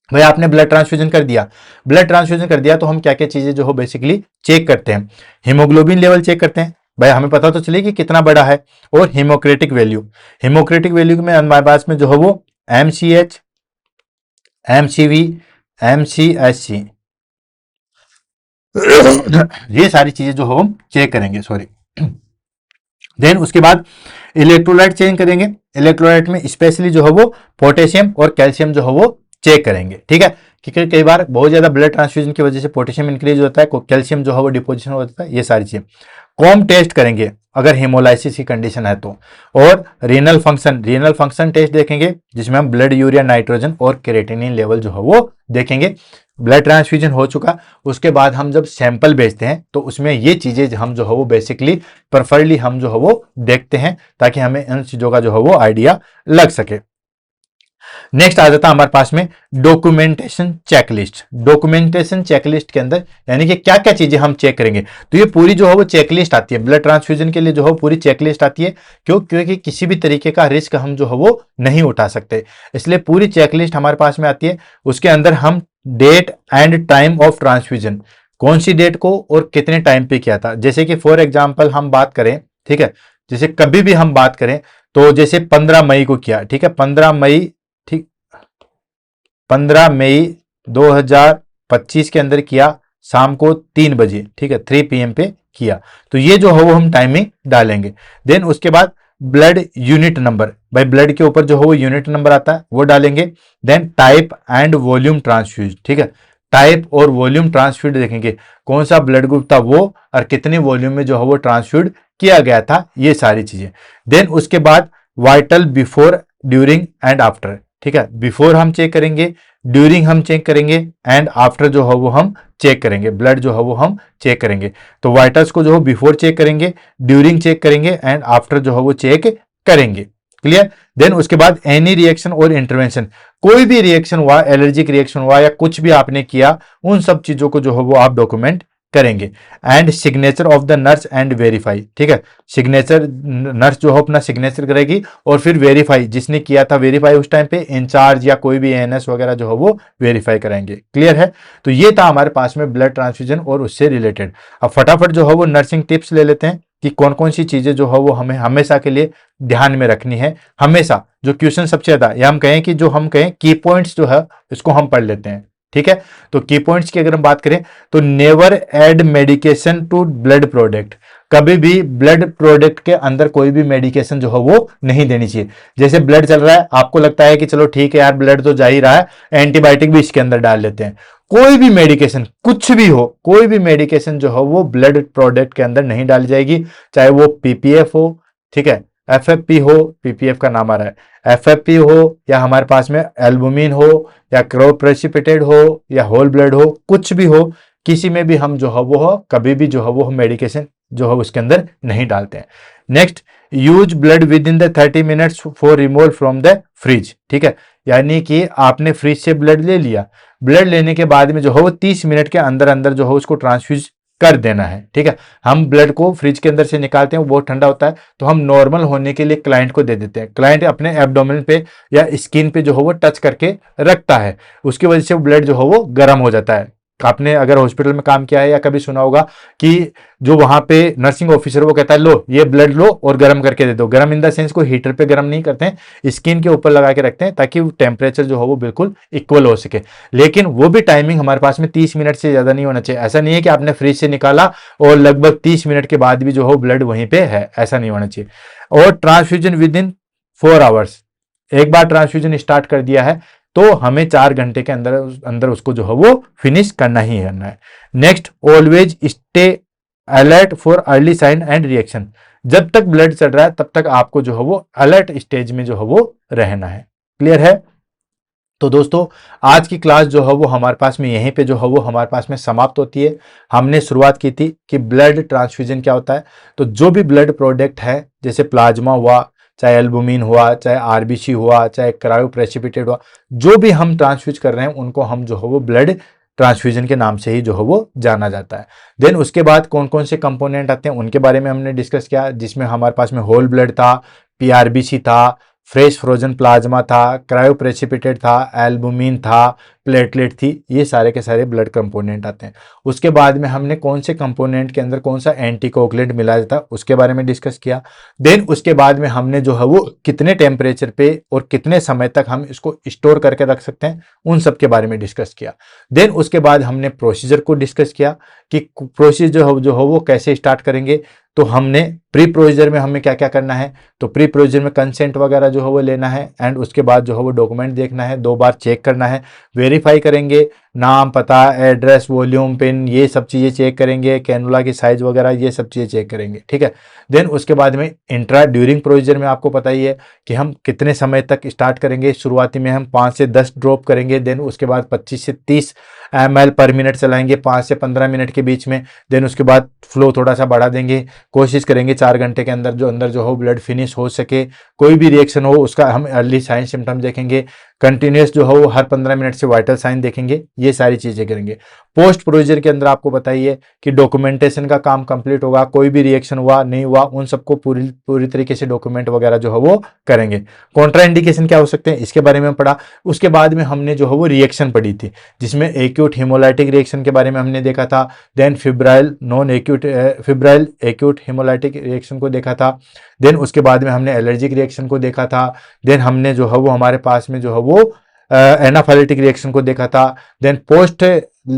भाई आपने ब्लड ट्रांसफ्यूजन कर दिया, ब्लड ट्रांसफ्यूजन कर दिया तो हम क्या क्या चीजें जो हो बेसिकली चेक करते हैं। हीमोग्लोबिन लेवल चेक करते हैं, भाई हमें पता तो चले कि कितना बड़ा है, और हीमोक्रेटिक वैल्यू, हीमोक्रेटिक वैल्यू में हमारे पास में जो है वो MCH, MCV, MCSC, ये सारी चीजें जो हो हम चेक करेंगे, सॉरी। देन उसके बाद इलेक्ट्रोलाइट चेक करेंगे, इलेक्ट्रोलाइट में स्पेशली जो है वो पोटेशियम और कैल्शियम जो है वो चेक करेंगे, ठीक है। क्योंकि कई बार बहुत ज्यादा ब्लड ट्रांसफ्यूजन की वजह से पोटेशियम इंक्रीज होता है, कैल्शियम जो है वो डिपोजिशन हो जाता है, ये सारी चीजें। कॉम टेस्ट करेंगे, अगर हेमोलाइसिस की कंडीशन है तो। और रीनल फंक्शन टेस्ट देखेंगे, जिसमें हम ब्लड यूरिया नाइट्रोजन और क्रिएटिनिन लेवल जो है वो देखेंगे। ब्लड ट्रांसफ्यूजन हो चुका, उसके बाद हम जब सैंपल भेजते हैं तो उसमें ये चीजें हम जो है वो बेसिकली प्रेफरली हम जो है वो देखते हैं, ताकि हमें इन चीजों का जो है वो आइडिया लग सके। नेक्स्ट आ जाता है हमारे पास में डॉक्यूमेंटेशन चेकलिस्ट। डॉक्यूमेंटेशन चेकलिस्ट के अंदर यानी कि क्या क्या चीजें हम चेक करेंगे, तो ये पूरी जो है वो चेकलिस्ट आती है। ब्लड ट्रांसफ्यूजन के लिए जो है पूरी चेकलिस्ट आती है। क्योंकि किसी भी तरीके का रिस्क हम जो है वो नहीं उठा सकते, इसलिए पूरी चेकलिस्ट हमारे पास में आती है। उसके अंदर हम date and time of transfusion, कौन सी डेट को और कितने टाइम पे किया था। जैसे कि फॉर एग्जाम्पल हम बात करें, ठीक है, जैसे कभी भी हम बात करें तो जैसे 15 मई को किया, ठीक है, 15 मई, ठीक, 15 मई 2025 के अंदर किया, शाम को 3 बजे, ठीक है, 3 PM पे किया, तो ये जो है वो हम टाइमिंग डालेंगे। देन उसके बाद ब्लड यूनिट नंबर, भाई ब्लड के ऊपर जो है वो यूनिट नंबर आता है, वो डालेंगे। Then type and volume transfuse, ठीक है, टाइप और वॉल्यूम ट्रांसफ्यूज देखेंगे, कौन सा ब्लड ग्रुप था वो और कितने वॉल्यूम में जो है वो ट्रांसफ्यूज किया गया था, ये सारी चीजें। देन उसके बाद vital before, during and after, ठीक है, बिफोर हम चेक करेंगे, ड्यूरिंग हम चेक करेंगे एंड आफ्टर जो है वो हम चेक करेंगे, ब्लड जो है वो हम चेक करेंगे। तो वाइटल्स को जो है बिफोर चेक करेंगे, ड्यूरिंग चेक करेंगे एंड आफ्टर जो है वो चेक करेंगे। क्लियर। देन उसके बाद एनी रिएक्शन और इंटरवेंशन, कोई भी रिएक्शन हुआ, एलर्जिक रिएक्शन हुआ या कुछ भी आपने किया, उन सब चीजों को जो है वो आप डॉक्यूमेंट करेंगे। And signature of the nurse and verify, ठीक है, सिग्नेचर नर्स जो है अपना सिग्नेचर करेगी और फिर वेरीफाई, जिसने किया था वेरीफाई उस टाइम पे इंचार्ज या कोई भी एएनएस वगैरह जो है वो वेरीफाई कराएंगे। क्लियर है। तो ये था हमारे पास में ब्लड ट्रांसफ्यूजन और उससे रिलेटेड। अब फटाफट जो है वो नर्सिंग टिप्स ले लेते हैं कि कौन कौन सी चीजें जो है वो हमें हमेशा के लिए ध्यान में रखनी है। हमेशा जो क्वेश्चन सबसे ज्यादा, या हम कहें कि जो हम कहें की पॉइंट्स जो है इसको हम पढ़ लेते हैं, ठीक है। तो की पॉइंट्स की अगर हम बात करें तो never add medication to blood product, कभी भी ब्लड प्रोडक्ट के अंदर कोई भी मेडिकेशन जो है वो नहीं देनी चाहिए। जैसे ब्लड चल रहा है, आपको लगता है कि चलो ठीक है यार ब्लड तो जा ही रहा है, एंटीबायोटिक भी इसके अंदर डाल लेते हैं। कोई भी मेडिकेशन, कुछ भी हो, कोई भी मेडिकेशन जो है वो ब्लड प्रोडक्ट के अंदर नहीं डाली जाएगी, चाहे वो पीपीएफ हो, ठीक है, एफएफपी हो, पीपीएफ का नाम आ रहा है, एफएफपी हो या हमारे पास में एल्बुमिन हो या क्रायो प्रेसिपिटेट हो या होल ब्लड हो, कुछ भी हो, किसी में भी हम जो है वो कभी भी जो है वो मेडिकेशन जो है उसके अंदर नहीं डालते हैं। Next, use blood with in the 30 minutes for removal from the fridge, ठीक है, यानी कि आपने फ्रिज से ब्लड ले लिया, ब्लड लेने के बाद में जो है वो 30 मिनट के अंदर अंदर जो है उसको ट्रांसफ्यूज कर देना है, ठीक है। हम ब्लड को फ्रिज के अंदर से निकालते हैं, वो बहुत ठंडा होता है, तो हम नॉर्मल होने के लिए क्लाइंट को दे देते हैं। क्लाइंट अपने एब्डोमेन पे या स्किन पे जो है वो टच करके रखता है, उसकी वजह से ब्लड जो है वो गर्म हो जाता है। आपने अगर हॉस्पिटल में काम किया है या कभी सुना होगा कि जो वहां पे नर्सिंग ऑफिसर वो कहता है लो ये ब्लड लो और गर्म करके दे दो। गर्म इन द सेंस को हीटर पे गर्म नहीं करते हैं, स्किन के ऊपर लगा के रखते हैं ताकि टेम्परेचर जो हो वो बिल्कुल इक्वल हो सके। लेकिन वो भी टाइमिंग हमारे पास में 30 मिनट से ज्यादा नहीं होना चाहिए। ऐसा नहीं है कि आपने फ्रिज से निकाला और लगभग 30 मिनट के बाद भी जो हो ब्लड वहीं पे है, ऐसा नहीं होना चाहिए। और ट्रांसफ्यूजन विद इन 4 आवर्स, एक बार ट्रांसफ्यूजन स्टार्ट कर दिया है तो हमें 4 घंटे के अंदर अंदर उसको जो है वो फिनिश करना ही करना है। Next, always stay alert for early sign and reaction, जब तक ब्लड चल रहा है तब तक आपको जो है वो अलर्ट स्टेज में जो है वो रहना है। क्लियर है। तो दोस्तों आज की क्लास जो है वो हमारे पास में यहीं पे जो है वो हमारे पास में समाप्त होती है। हमने शुरुआत की थी कि ब्लड ट्रांसफ्यूजन क्या होता है, तो जो भी ब्लड प्रोडक्ट है जैसे प्लाज्मा हुआ, चाहे एल्बुमिन हुआ, चाहे आरबीसी हुआ, चाहे क्रायो प्रेसिपिटेट हुआ, जो भी हम ट्रांसफ्यूज कर रहे हैं उनको हम जो है वो ब्लड ट्रांसफ्यूजन के नाम से ही जो है वो जाना जाता है। देन उसके बाद कौन कौन से कंपोनेंट आते हैं उनके बारे में हमने डिस्कस किया, जिसमें हमारे पास में होल ब्लड था, पीआरबीसी था, फ्रेश फ्रोजन प्लाज्मा था, क्रायो प्रेसिपिटेट था, एल्बुमिन था, प्लेटलेट थी, ये सारे के सारे ब्लड कंपोनेंट आते हैं। उसके बाद में हमने कौन से कंपोनेंट के अंदर कौन सा एंटीकोगुलेंट मिलाया जाता है उसके बारे में डिस्कस किया। देन उसके बाद में हमने जो है वो कितने टेम्परेचर पे और कितने समय तक हम इसको स्टोर करके रख सकते हैं उन सब के बारे में डिस्कस किया। देन उसके बाद हमने प्रोसीजर को डिस्कस किया कि प्रोसीजर जो है वो कैसे स्टार्ट करेंगे। तो हमने प्री प्रोसीजर में हमें क्या क्या करना है, तो प्री प्रोसीजर में कंसेंट वगैरह जो है वो लेना है एंड उसके बाद जो है वो डॉक्यूमेंट देखना है, 2 बार चेक करना है, वेरीफाई करेंगे, नाम, पता, एड्रेस, वॉल्यूम, पिन, ये सब चीज़ें चेक करेंगे, कैनुला की साइज वगैरह ये सब चीज़ें चेक करेंगे, ठीक है। देन उसके बाद में इंट्रा ड्यूरिंग प्रोसीजर में आपको पता ही है कि हम कितने समय तक स्टार्ट करेंगे। शुरुआती में हम 5 से 10 ड्रॉप करेंगे, देन उसके बाद 25 से 30 ml पर मिनट चलाएंगे 5 से 15 मिनट के बीच में। देन उसके बाद फ्लो थोड़ा सा बढ़ा देंगे, कोशिश करेंगे 4 घंटे के अंदर जो हो ब्लड फिनिश हो सके। कोई भी रिएक्शन हो उसका हम अर्ली साइन सिम्टम देखेंगे, कंटिन्यूस जो हो वो हर 15 मिनट से वाइटल साइन देखेंगे, ये सारी चीजें करेंगे। पोस्ट प्रोसीजर के अंदर आपको बताइए कि डॉक्यूमेंटेशन का काम कंप्लीट होगा, कोई भी रिएक्शन हुआ नहीं हुआ उन सबको पूरी तरीके से डॉक्यूमेंट वगैरह जो है वो करेंगे। कॉन्ट्रा इंडिकेशन क्या हो सकते हैं इसके बारे में पढ़ा। उसके बाद में हमने जो है वो रिएक्शन पढ़ी थी, जिसमें एक्यूट हेमोलाइटिक रिएक्शन के बारे में हमने देखा था, then febrile non acute febrile acute haemolytic reaction को देखा था, देन उसके बाद में हमने एलर्जिक रिएक्शन को देखा था, देन हमने जो है वो हमारे पास में जो है वो एनाफाइलेटिक रिएक्शन को देखा था, देन पोस्ट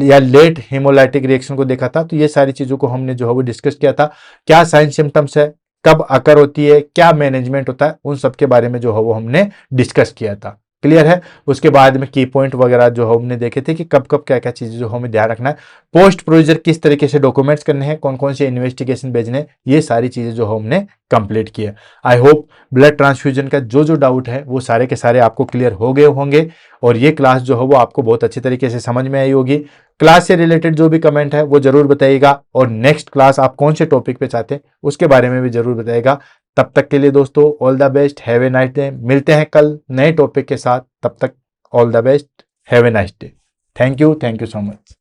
या लेट हेमोलाइटिक रिएक्शन को देखा था। तो ये सारी चीजों को हमने जो है वो डिस्कस किया था, क्या साइन सिम्टम्स है, कब अकर होती है, क्या मैनेजमेंट होता है, उन सब के बारे में जो है वो हमने डिस्कस किया था। क्लियर है। उसके बाद में की पॉइंट वगैरह जो हमने देखे थे कि कब कब क्या क्या चीजें जो हमें ध्यान रखना है, पोस्ट प्रोसीजर किस तरीके से डॉक्यूमेंट्स करने हैं, कौन कौन से इन्वेस्टिगेशन भेजने हैं, ये सारी चीजें जो हमने कंप्लीट किया। आई होप ब्लड ट्रांसफ्यूजन का जो डाउट है वो सारे के सारे आपको क्लियर हो गए होंगे और ये क्लास जो है वो आपको बहुत अच्छी तरीके से समझ में आई होगी। क्लास से रिलेटेड जो भी कमेंट है वो जरूर बताइएगा और नेक्स्ट क्लास आप कौन से टॉपिक पे चाहते हैं उसके बारे में भी जरूर बताइएगा। तब तक के लिए दोस्तों all the best, have a nice day. मिलते हैं कल नए टॉपिक के साथ, तब तक all the best, have a nice day. Thank you so much.